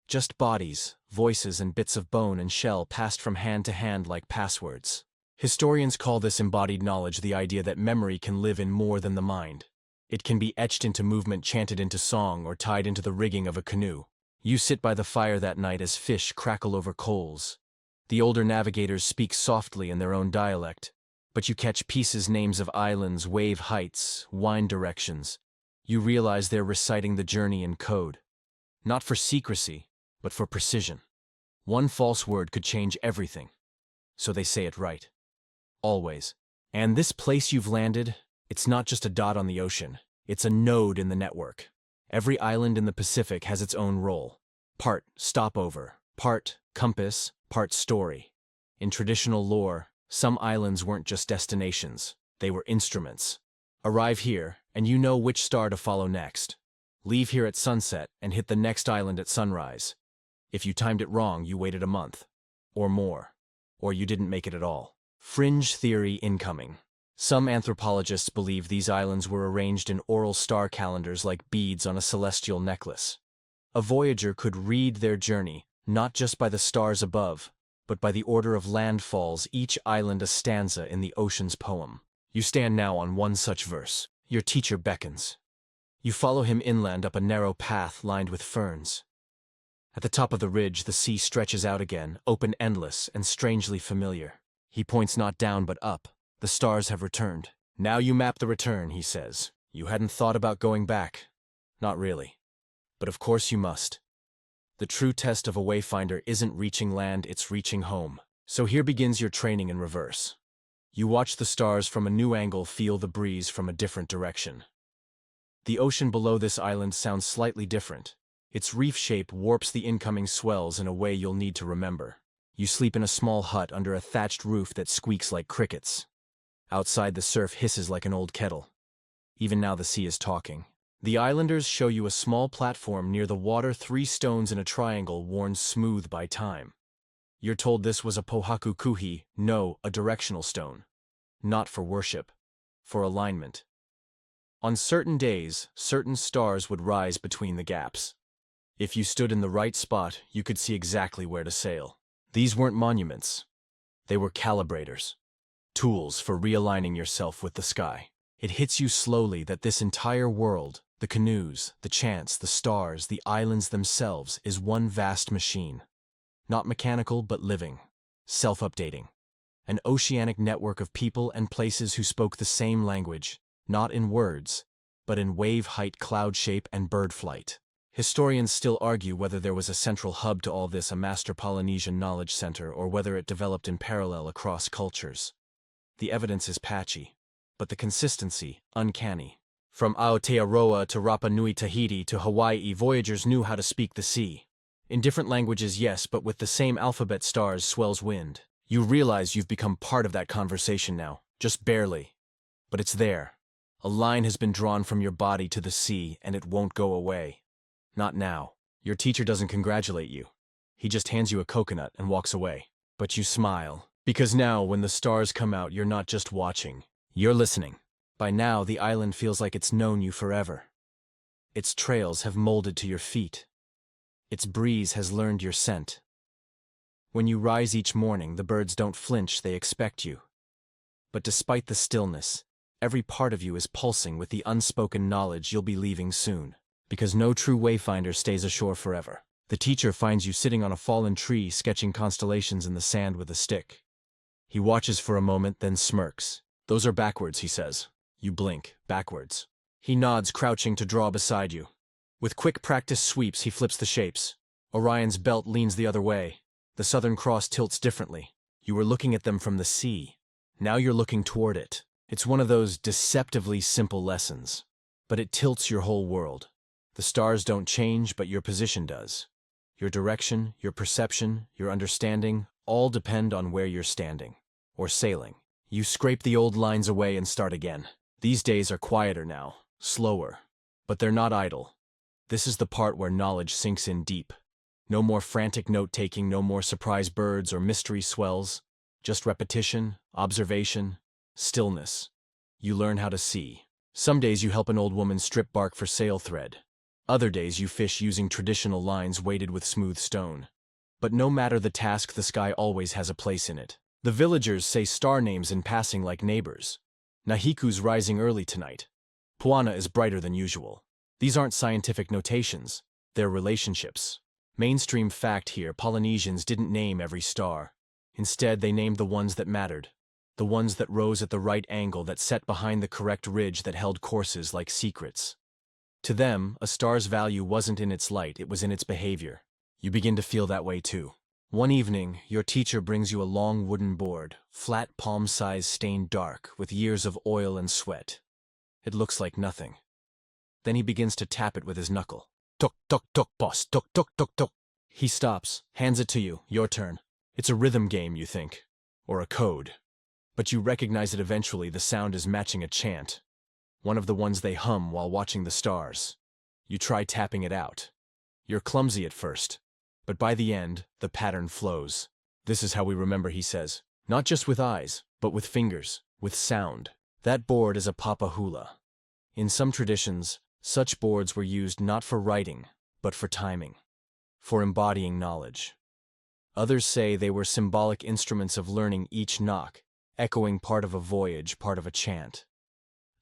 Just bodies, voices, and bits of bone and shell passed from hand to hand like passwords. Historians call this embodied knowledge, the idea that memory can live in more than the mind. It can be etched into movement, chanted into song, or tied into the rigging of a canoe. You sit by the fire that night as fish crackle over coals. The older navigators speak softly in their own dialect, but you catch pieces, names of islands, wave heights, wind directions. You realize they're reciting the journey in code. Not for secrecy, but for precision. One false word could change everything. So they say it right. Always. And this place you've landed, it's not just a dot on the ocean. It's a node in the network. Every island in the Pacific has its own role. Part stopover, part compass, part story. In traditional lore, some islands weren't just destinations. They were instruments. Arrive here, and you know which star to follow next. Leave here at sunset and hit the next island at sunrise. If you timed it wrong, you waited a month. Or more. Or you didn't make it at all. Fringe theory incoming. Some anthropologists believe these islands were arranged in oral star calendars like beads on a celestial necklace. A voyager could read their journey, not just by the stars above, but by the order of landfalls, each island a stanza in the ocean's poem. You stand now on one such verse. Your teacher beckons. You follow him inland up a narrow path lined with ferns. At the top of the ridge, the sea stretches out again, open, endless, and strangely familiar. He points not down but up. The stars have returned. Now you map the return, he says. You hadn't thought about going back. Not really. But of course you must. The true test of a wayfinder isn't reaching land, it's reaching home. So here begins your training in reverse. You watch the stars from a new angle, feel the breeze from a different direction. The ocean below this island sounds slightly different. Its reef shape warps the incoming swells in a way you'll need to remember. You sleep in a small hut under a thatched roof that squeaks like crickets. Outside, the surf hisses like an old kettle. Even now the sea is talking. The islanders show you a small platform near the water, 3 stones in a triangle worn smooth by time. You're told this was a pohaku kuhi, no, a directional stone. Not for worship, for alignment. On certain days, certain stars would rise between the gaps. If you stood in the right spot, you could see exactly where to sail. These weren't monuments. They were calibrators. Tools for realigning yourself with the sky. It hits you slowly that this entire world, the canoes, the chants, the stars, the islands themselves, is one vast machine. Not mechanical, but living. Self-updating. An oceanic network of people and places who spoke the same language, not in words, but in wave height, cloud shape, and bird flight. Historians still argue whether there was a central hub to all this, a master Polynesian knowledge center, or whether it developed in parallel across cultures. The evidence is patchy, but the consistency, uncanny. From Aotearoa to Rapa Nui Tahiti to Hawaii, voyagers knew how to speak the sea. In different languages, yes, but with the same alphabet, stars, swells, wind. You realize you've become part of that conversation now, just barely. But it's there. A line has been drawn from your body to the sea, and it won't go away. Not now. Your teacher doesn't congratulate you. He just hands you a coconut and walks away. But you smile. Because now, when the stars come out, you're not just watching. You're listening. By now, the island feels like it's known you forever. Its trails have molded to your feet. Its breeze has learned your scent. When you rise each morning, the birds don't flinch, they expect you. But despite the stillness, every part of you is pulsing with the unspoken knowledge you'll be leaving soon. Because no true wayfinder stays ashore forever. The teacher finds you sitting on a fallen tree, sketching constellations in the sand with a stick. He watches for a moment, then smirks. Those are backwards, he says. You blink, backwards. He nods, crouching to draw beside you. With quick practice sweeps, he flips the shapes. Orion's belt leans the other way. The Southern Cross tilts differently. You were looking at them from the sea. Now you're looking toward it. It's one of those deceptively simple lessons. But it tilts your whole world. The stars don't change, but your position does. Your direction, your perception, your understanding, all depend on where you're standing. Or sailing. You scrape the old lines away and start again. These days are quieter now, slower. But they're not idle. This is the part where knowledge sinks in deep. No more frantic note-taking, no more surprise birds or mystery swells. Just repetition, observation, stillness. You learn how to see. Some days you help an old woman strip bark for sail thread. Other days you fish using traditional lines weighted with smooth stone. But no matter the task, the sky always has a place in it. The villagers say star names in passing like neighbors. Nahiku's rising early tonight. Puana is brighter than usual. These aren't scientific notations. They're relationships. Mainstream fact here, Polynesians didn't name every star. Instead, they named the ones that mattered. The ones that rose at the right angle, that set behind the correct ridge, that held courses like secrets. To them, a star's value wasn't in its light, it was in its behavior. You begin to feel that way too. One evening, your teacher brings you a long wooden board, flat palm-size, stained dark, with years of oil and sweat. It looks like nothing. Then he begins to tap it with his knuckle. Tok, tok, tok, boss, tok, tok, tok, tok. He stops, hands it to you, your turn. It's a rhythm game, you think. Or a code. But you recognize it eventually. The sound is matching a chant. One of the ones they hum while watching the stars. You try tapping it out. You're clumsy at first. But by the end, the pattern flows. This is how we remember, he says. Not just with eyes, but with fingers, with sound. That board is a papa hula. In some traditions, such boards were used not for writing, but for timing. For embodying knowledge. Others say they were symbolic instruments of learning, each knock, echoing part of a voyage, part of a chant.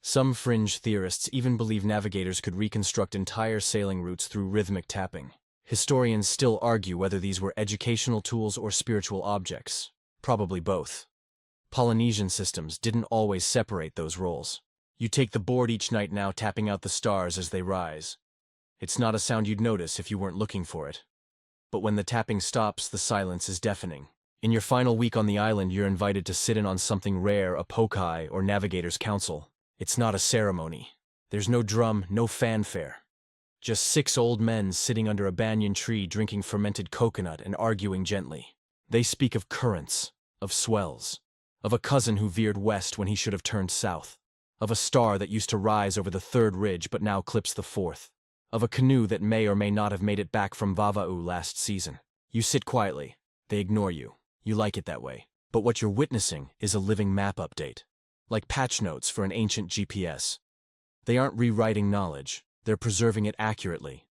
Some fringe theorists even believe navigators could reconstruct entire sailing routes through rhythmic tapping. Historians still argue whether these were educational tools or spiritual objects. Probably both. Polynesian systems didn't always separate those roles. You take the board each night now, tapping out the stars as they rise. It's not a sound you'd notice if you weren't looking for it. But when the tapping stops, the silence is deafening. In your final week on the island, you're invited to sit in on something rare, a pokai or navigator's council. It's not a ceremony. There's no drum, no fanfare. Just 6 old men sitting under a banyan tree drinking fermented coconut and arguing gently. They speak of currents, of swells, of a cousin who veered west when he should have turned south, of a star that used to rise over the 3rd ridge but now clips the 4th, of a canoe that may or may not have made it back from Vava'u last season. You sit quietly. They ignore you. You like it that way. But what you're witnessing is a living map update. Like patch notes for an ancient GPS. They aren't rewriting knowledge. They're preserving it accurately.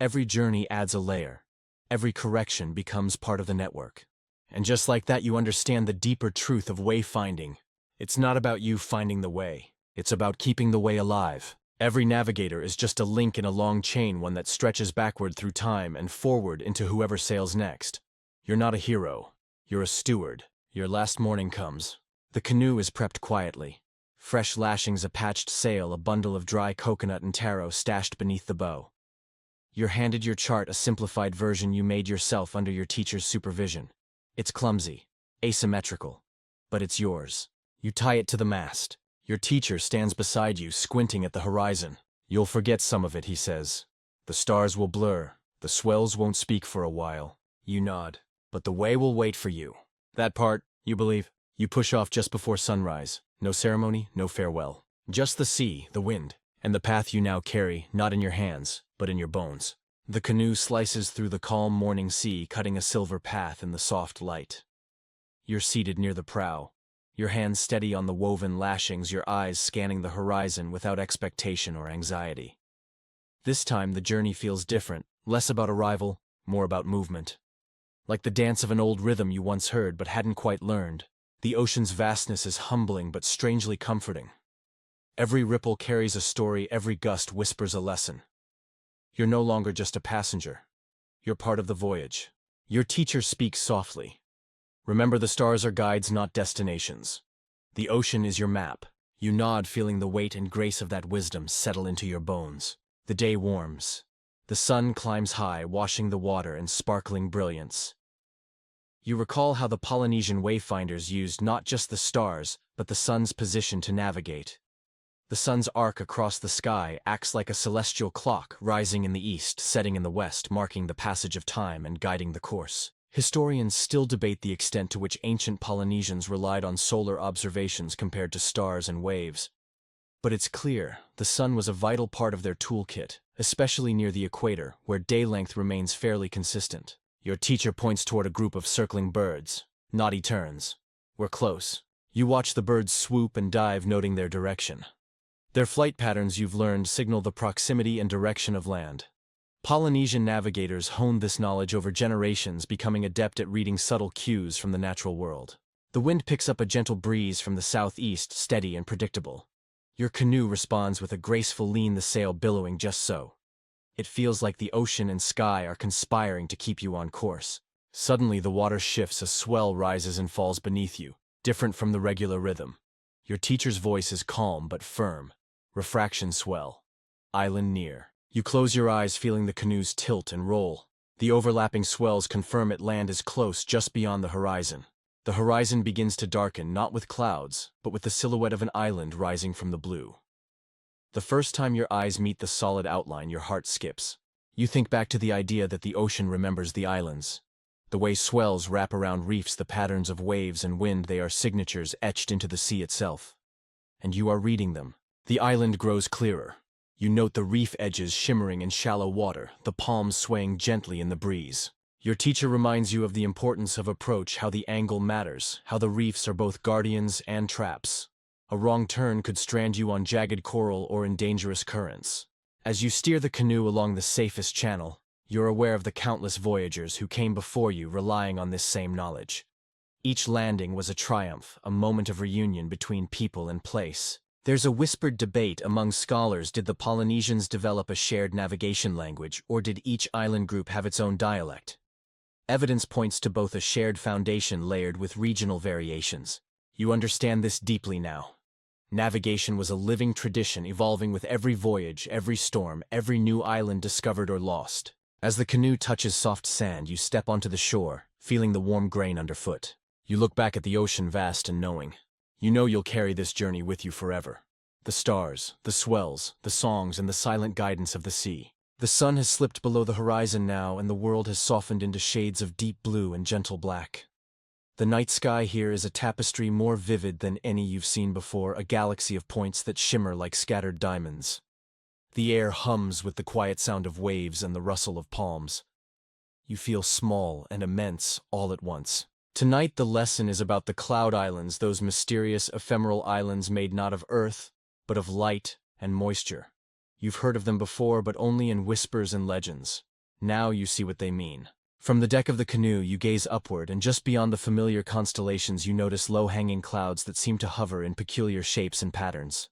Every journey adds a layer. Every correction becomes part of the network. And just like that, you understand the deeper truth of wayfinding. It's not about you finding the way. It's about keeping the way alive. Every navigator is just a link in a long chain, one that stretches backward through time and forward into whoever sails next. You're not a hero. You're a steward. Your last morning comes. The canoe is prepped quietly. Fresh lashings, a patched sail, a bundle of dry coconut and taro stashed beneath the bow. You're handed your chart, a simplified version you made yourself under your teacher's supervision. It's clumsy, asymmetrical, but it's yours. You tie it to the mast. Your teacher stands beside you, squinting at the horizon. You'll forget some of it, he says. The stars will blur. The swells won't speak for a while. You nod. But the way will wait for you. That part, you believe? You push off just before sunrise. No ceremony, no farewell. Just the sea, the wind, and the path you now carry, not in your hands, but in your bones. The canoe slices through the calm morning sea, cutting a silver path in the soft light. You're seated near the prow, your hands steady on the woven lashings, your eyes scanning the horizon without expectation or anxiety. This time the journey feels different, less about arrival, more about movement. Like the dance of an old rhythm you once heard but hadn't quite learned. The ocean's vastness is humbling but strangely comforting. Every ripple carries a story, every gust whispers a lesson. You're no longer just a passenger. You're part of the voyage. Your teacher speaks softly. Remember, the stars are guides, not destinations. The ocean is your map. You nod, feeling the weight and grace of that wisdom settle into your bones. The day warms. The sun climbs high, washing the water in sparkling brilliance. You recall how the Polynesian wayfinders used not just the stars, but the sun's position to navigate. The sun's arc across the sky acts like a celestial clock, rising in the east, setting in the west, marking the passage of time and guiding the course. Historians still debate the extent to which ancient Polynesians relied on solar observations compared to stars and waves. But it's clear, the sun was a vital part of their toolkit, especially near the equator, where day length remains fairly consistent. Your teacher points toward a group of circling birds. Naughty turns. We're close. You watch the birds swoop and dive, noting their direction. Their flight patterns, you've learned, signal the proximity and direction of land. Polynesian navigators honed this knowledge over generations, becoming adept at reading subtle cues from the natural world. The wind picks up a gentle breeze from the southeast, steady and predictable. Your canoe responds with a graceful lean, the sail billowing just so. It feels like the ocean and sky are conspiring to keep you on course. Suddenly the water shifts, a swell rises and falls beneath you, different from the regular rhythm. Your teacher's voice is calm but firm. Refraction swell. Island near. You close your eyes, feeling the canoes tilt and roll. The overlapping swells confirm it, land is close, just beyond the horizon. The horizon begins to darken, not with clouds, but with the silhouette of an island rising from the blue. The first time your eyes meet the solid outline, your heart skips. You think back to the idea that the ocean remembers the islands. The way swells wrap around reefs, the patterns of waves and wind, they are signatures etched into the sea itself. And you are reading them. The island grows clearer. You note the reef edges shimmering in shallow water, the palms swaying gently in the breeze. Your teacher reminds you of the importance of approach, how the angle matters, how the reefs are both guardians and traps. A wrong turn could strand you on jagged coral or in dangerous currents. As you steer the canoe along the safest channel, you're aware of the countless voyagers who came before you, relying on this same knowledge. Each landing was a triumph, a moment of reunion between people and place. There's a whispered debate among scholars: did the Polynesians develop a shared navigation language, or did each island group have its own dialect? Evidence points to both a shared foundation layered with regional variations. You understand this deeply now. Navigation was a living tradition, evolving with every voyage, every storm, every new island discovered or lost. As the canoe touches soft sand, you step onto the shore, feeling the warm grain underfoot. You look back at the ocean, vast and knowing. You know you'll carry this journey with you forever. The stars, the swells, the songs, and the silent guidance of the sea. The sun has slipped below the horizon now, and the world has softened into shades of deep blue and gentle black. The night sky here is a tapestry more vivid than any you've seen before, a galaxy of points that shimmer like scattered diamonds. The air hums with the quiet sound of waves and the rustle of palms. You feel small and immense all at once. Tonight the lesson is about the Cloud Islands, those mysterious, ephemeral islands made not of earth, but of light and moisture. You've heard of them before, but only in whispers and legends. Now you see what they mean. From the deck of the canoe, you gaze upward, and just beyond the familiar constellations you notice low-hanging clouds that seem to hover in peculiar shapes and patterns.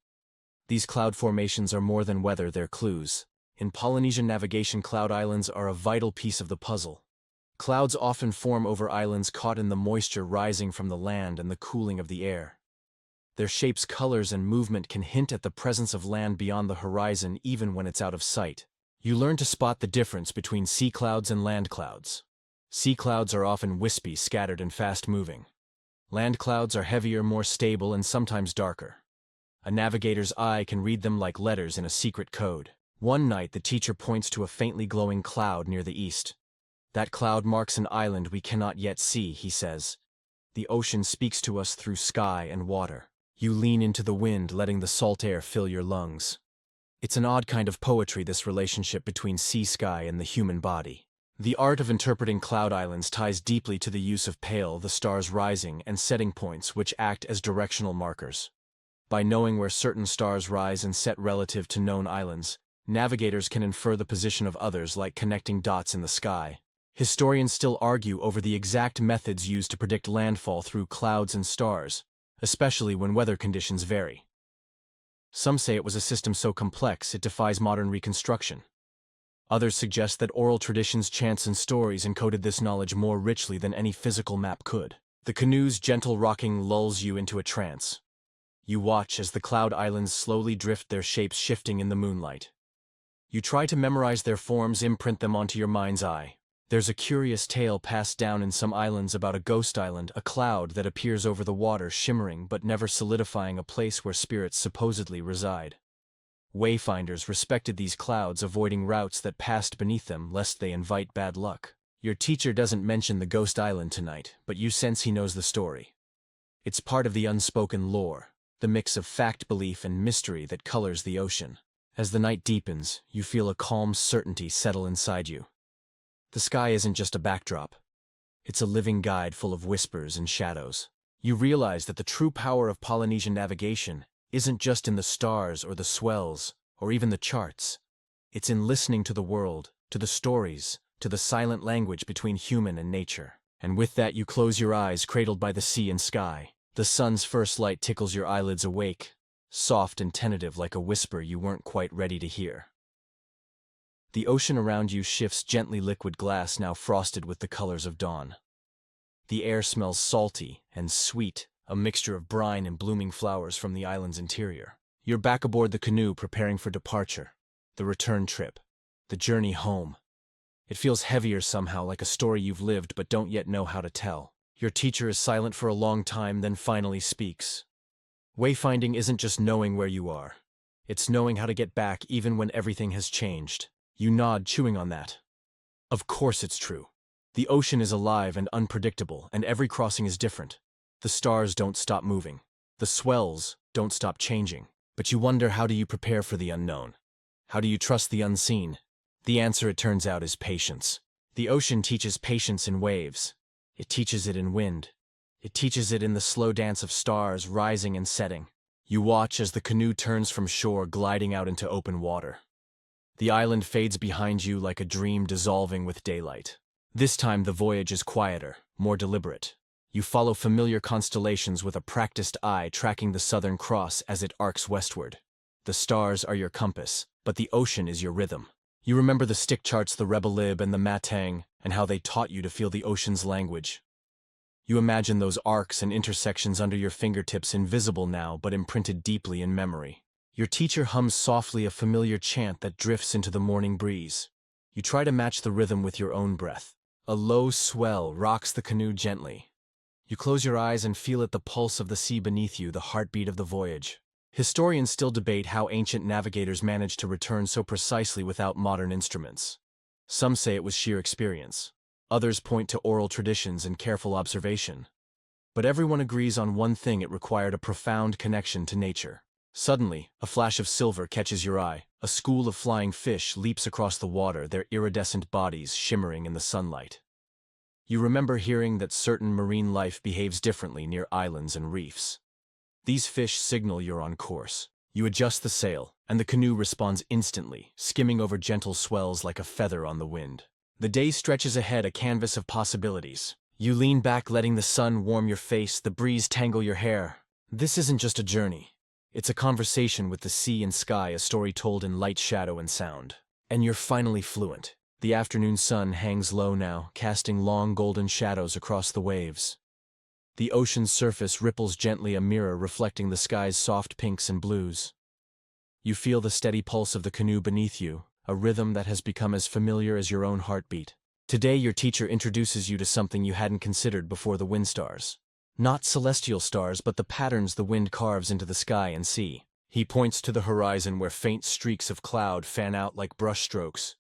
These cloud formations are more than weather, they're clues. In Polynesian navigation, cloud islands are a vital piece of the puzzle. Clouds often form over islands caught in the moisture rising from the land and the cooling of the air. Their shapes, colors, and movement can hint at the presence of land beyond the horizon, even when it's out of sight. You learn to spot the difference between sea clouds and land clouds. Sea clouds are often wispy, scattered, and fast-moving. Land clouds are heavier, more stable, and sometimes darker. A navigator's eye can read them like letters in a secret code. One night, the teacher points to a faintly glowing cloud near the east. That cloud marks an island we cannot yet see, he says. The ocean speaks to us through sky and water. You lean into the wind, letting the salt air fill your lungs. It's an odd kind of poetry, this relationship between sea sky and the human body. The art of interpreting cloud islands ties deeply to the use of pale, the stars rising, and setting points, which act as directional markers. By knowing where certain stars rise and set relative to known islands, navigators can infer the position of others, like connecting dots in the sky. Historians still argue over the exact methods used to predict landfall through clouds and stars, especially when weather conditions vary. Some say it was a system so complex it defies modern reconstruction. Others suggest that oral traditions, chants, and stories encoded this knowledge more richly than any physical map could. The canoe's gentle rocking lulls you into a trance. You watch as the cloud islands slowly drift, their shapes shifting in the moonlight. You try to memorize their forms, imprint them onto your mind's eye. There's a curious tale passed down in some islands about a ghost island, a cloud that appears over the water, shimmering but never solidifying, a place where spirits supposedly reside. Wayfinders respected these clouds, avoiding routes that passed beneath them lest they invite bad luck. Your teacher doesn't mention the ghost island tonight, but you sense he knows the story. It's part of the unspoken lore, the mix of fact, belief, and mystery that colors the ocean. As the night deepens, you feel a calm certainty settle inside you. The sky isn't just a backdrop. It's a living guide full of whispers and shadows. You realize that the true power of Polynesian navigation isn't just in the stars or the swells or even the charts. It's in listening to the world, to the stories, to the silent language between human and nature. And with that you close your eyes, cradled by the sea and sky. The sun's first light tickles your eyelids awake, soft and tentative like a whisper you weren't quite ready to hear. The ocean around you shifts gently, liquid glass now frosted with the colors of dawn. The air smells salty and sweet, a mixture of brine and blooming flowers from the island's interior. You're back aboard the canoe, preparing for departure, the return trip, the journey home. It feels heavier somehow, like a story you've lived but don't yet know how to tell. Your teacher is silent for a long time, then finally speaks. Wayfinding isn't just knowing where you are. It's knowing how to get back even when everything has changed. You nod, chewing on that. Of course it's true. The ocean is alive and unpredictable, and every crossing is different. The stars don't stop moving. The swells don't stop changing. But you wonder, how do you prepare for the unknown? How do you trust the unseen? The answer, it turns out, is patience. The ocean teaches patience in waves. It teaches it in wind. It teaches it in the slow dance of stars rising and setting. You watch as the canoe turns from shore, gliding out into open water. The island fades behind you like a dream dissolving with daylight. This time the voyage is quieter, more deliberate. You follow familiar constellations with a practiced eye, tracking the Southern Cross as it arcs westward. The stars are your compass, but the ocean is your rhythm. You remember the stick charts, the Rebelib and the Matang, and how they taught you to feel the ocean's language. You imagine those arcs and intersections under your fingertips, invisible now but imprinted deeply in memory. Your teacher hums softly a familiar chant that drifts into the morning breeze. You try to match the rhythm with your own breath. A low swell rocks the canoe gently. You close your eyes and feel it, the pulse of the sea beneath you, the heartbeat of the voyage. Historians still debate how ancient navigators managed to return so precisely without modern instruments. Some say it was sheer experience. Others point to oral traditions and careful observation. But everyone agrees on one thing: it required a profound connection to nature. Suddenly, a flash of silver catches your eye. A school of flying fish leaps across the water, their iridescent bodies shimmering in the sunlight. You remember hearing that certain marine life behaves differently near islands and reefs. These fish signal you're on course. You adjust the sail, and the canoe responds instantly, skimming over gentle swells like a feather on the wind. The day stretches ahead, a canvas of possibilities. You lean back, letting the sun warm your face, the breeze tangle your hair. This isn't just a journey. It's a conversation with the sea and sky, a story told in light, shadow, and sound. And you're finally fluent. The afternoon sun hangs low now, casting long golden shadows across the waves. The ocean's surface ripples gently, a mirror reflecting the sky's soft pinks and blues. You feel the steady pulse of the canoe beneath you, a rhythm that has become as familiar as your own heartbeat. Today your teacher introduces you to something you hadn't considered before: the wind stars. Not celestial stars, but the patterns the wind carves into the sky and sea. He points to the horizon, where faint streaks of cloud fan out like brushstrokes.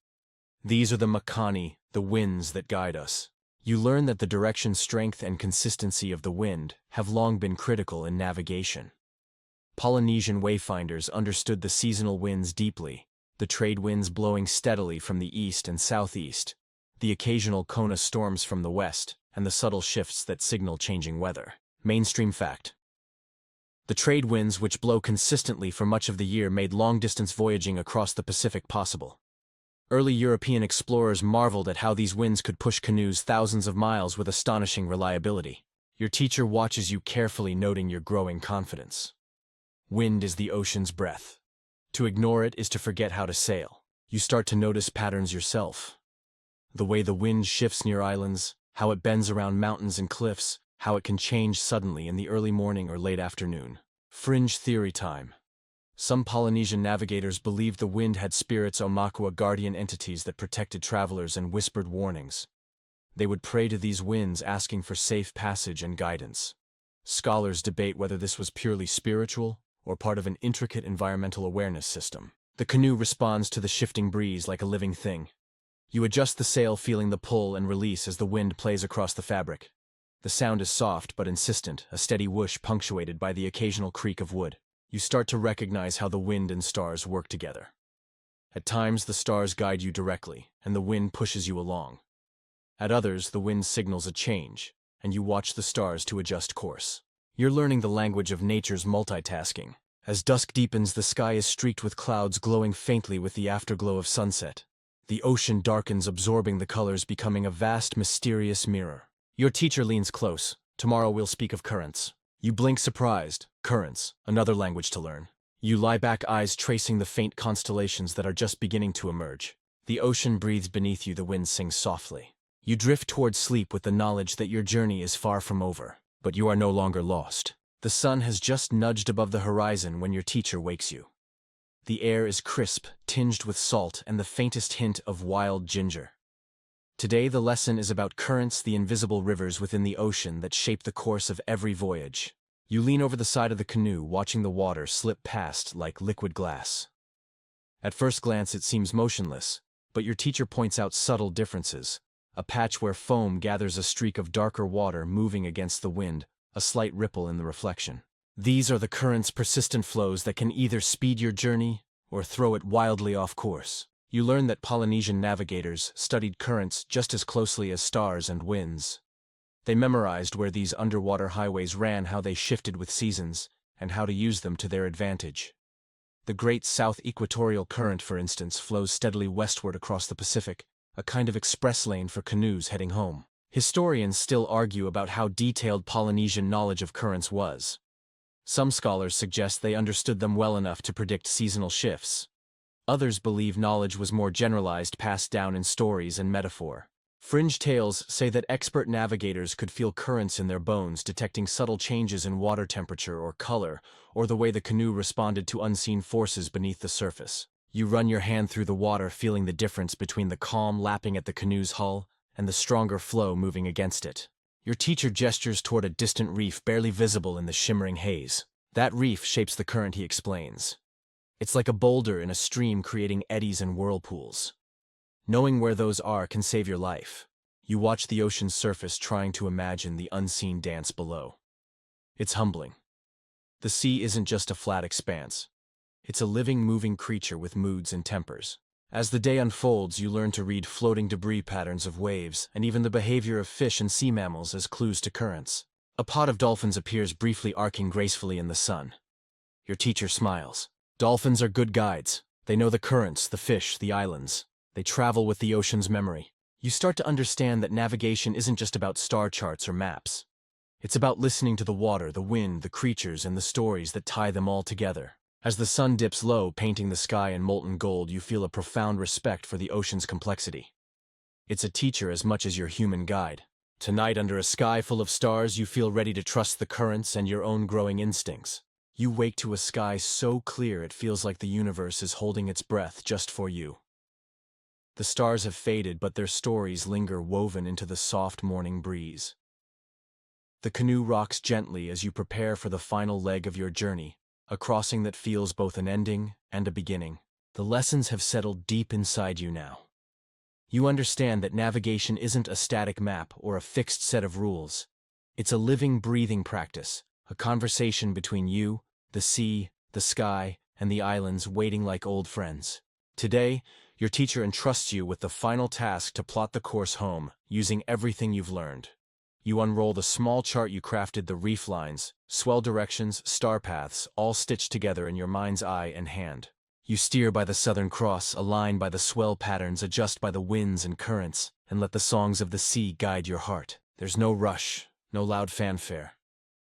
These are the makani, the winds that guide us. You learn that the direction, strength, and consistency of the wind have long been critical in navigation. Polynesian wayfinders understood the seasonal winds deeply, the trade winds blowing steadily from the east and southeast, the occasional Kona storms from the west, and the subtle shifts that signal changing weather. Mainstream fact: the trade winds, which blow consistently for much of the year, made long-distance voyaging across the Pacific possible. Early European explorers marveled at how these winds could push canoes thousands of miles with astonishing reliability. Your teacher watches you carefully, noting your growing confidence. Wind is the ocean's breath. To ignore it is to forget how to sail. You start to notice patterns yourself. The way the wind shifts near islands, how it bends around mountains and cliffs, how it can change suddenly in the early morning or late afternoon. Fringe theory time. Some Polynesian navigators believed the wind had spirits, omakua, guardian entities that protected travelers and whispered warnings. They would pray to these winds asking for safe passage and guidance. Scholars debate whether this was purely spiritual or part of an intricate environmental awareness system. The canoe responds to the shifting breeze like a living thing. You adjust the sail, feeling the pull and release as the wind plays across the fabric. The sound is soft but insistent, a steady whoosh punctuated by the occasional creak of wood. You start to recognize how the wind and stars work together. At times, the stars guide you directly, and the wind pushes you along. At others, the wind signals a change, and you watch the stars to adjust course. You're learning the language of nature's multitasking. As dusk deepens, the sky is streaked with clouds glowing faintly with the afterglow of sunset. The ocean darkens, absorbing the colors, becoming a vast, mysterious mirror. Your teacher leans close. Tomorrow we'll speak of currents. You blink surprised. Currents, another language to learn. You lie back, eyes tracing the faint constellations that are just beginning to emerge. The ocean breathes beneath you, the wind sings softly. You drift towards sleep with the knowledge that your journey is far from over. But you are no longer lost. The sun has just nudged above the horizon when your teacher wakes you. The air is crisp, tinged with salt and the faintest hint of wild ginger. Today the lesson is about currents, the invisible rivers within the ocean that shape the course of every voyage. You lean over the side of the canoe, watching the water slip past like liquid glass. At first glance it seems motionless, but your teacher points out subtle differences. A patch where foam gathers, a streak of darker water moving against the wind, a slight ripple in the reflection. These are the current's persistent flows that can either speed your journey or throw it wildly off course. You learn that Polynesian navigators studied currents just as closely as stars and winds. They memorized where these underwater highways ran, how they shifted with seasons, and how to use them to their advantage. The Great South Equatorial Current, for instance, flows steadily westward across the Pacific, a kind of express lane for canoes heading home. Historians still argue about how detailed Polynesian knowledge of currents was. Some scholars suggest they understood them well enough to predict seasonal shifts. Others believe knowledge was more generalized, passed down in stories and metaphor. Fringe tales say that expert navigators could feel currents in their bones, detecting subtle changes in water temperature or color, or the way the canoe responded to unseen forces beneath the surface. You run your hand through the water, feeling the difference between the calm lapping at the canoe's hull and the stronger flow moving against it. Your teacher gestures toward a distant reef barely visible in the shimmering haze. That reef shapes the current, he explains. It's like a boulder in a stream, creating eddies and whirlpools. Knowing where those are can save your life. You watch the ocean's surface, trying to imagine the unseen dance below. It's humbling. The sea isn't just a flat expanse. It's a living, moving creature with moods and tempers. As the day unfolds, you learn to read floating debris patterns of waves and even the behavior of fish and sea mammals as clues to currents. A pod of dolphins appears briefly, arcing gracefully in the sun. Your teacher smiles. Dolphins are good guides. They know the currents, the fish, the islands. They travel with the ocean's memory. You start to understand that navigation isn't just about star charts or maps. It's about listening to the water, the wind, the creatures, and the stories that tie them all together. As the sun dips low, painting the sky in molten gold, you feel a profound respect for the ocean's complexity. It's a teacher as much as your human guide. Tonight, under a sky full of stars, you feel ready to trust the currents and your own growing instincts. You wake to a sky so clear it feels like the universe is holding its breath just for you. The stars have faded, but their stories linger, woven into the soft morning breeze. The canoe rocks gently as you prepare for the final leg of your journey, a crossing that feels both an ending and a beginning. The lessons have settled deep inside you now. You understand that navigation isn't a static map or a fixed set of rules. It's a living, breathing practice, a conversation between you, the sea, the sky, and the islands, waiting like old friends. Today, your teacher entrusts you with the final task to plot the course home, using everything you've learned. You unroll the small chart you crafted, the reef lines, swell directions, star paths, all stitched together in your mind's eye and hand. You steer by the Southern Cross, align by the swell patterns, adjust by the winds and currents, and let the songs of the sea guide your heart. There's no rush, no loud fanfare.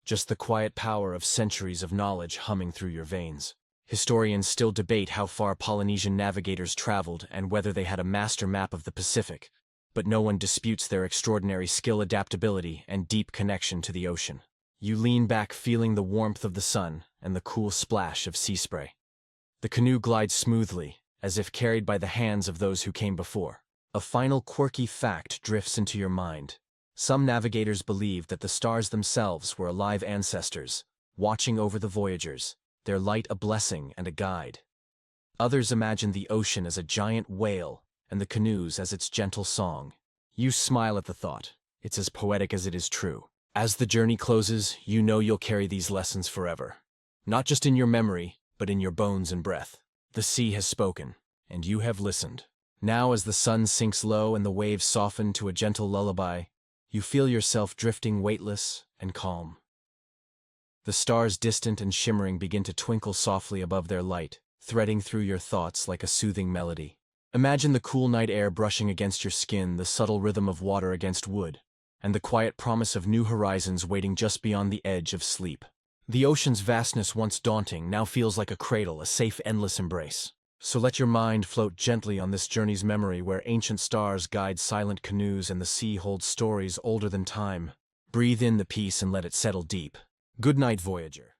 Just the quiet power of centuries of knowledge humming through your veins. Historians still debate how far Polynesian navigators traveled and whether they had a master map of the Pacific, but no one disputes their extraordinary skill, adaptability, and deep connection to the ocean. You lean back, feeling the warmth of the sun and the cool splash of sea spray. The canoe glides smoothly, as if carried by the hands of those who came before. A final quirky fact drifts into your mind. Some navigators believed that the stars themselves were alive ancestors, watching over the voyagers, their light a blessing and a guide. Others imagined the ocean as a giant whale and the canoes as its gentle song. You smile at the thought. It's as poetic as it is true. As the journey closes, you know you'll carry these lessons forever. Not just in your memory, but in your bones and breath. The sea has spoken, and you have listened. Now as the sun sinks low and the waves soften to a gentle lullaby, you feel yourself drifting weightless and calm. The stars, distant and shimmering, begin to twinkle softly above their light, threading through your thoughts like a soothing melody. Imagine the cool night air brushing against your skin, the subtle rhythm of water against wood, and the quiet promise of new horizons waiting just beyond the edge of sleep. The ocean's vastness, once daunting, now feels like a cradle, a safe, endless embrace. So let your mind float gently on this journey's memory, where ancient stars guide silent canoes and the sea holds stories older than time. Breathe in the peace and let it settle deep. Good night, voyager.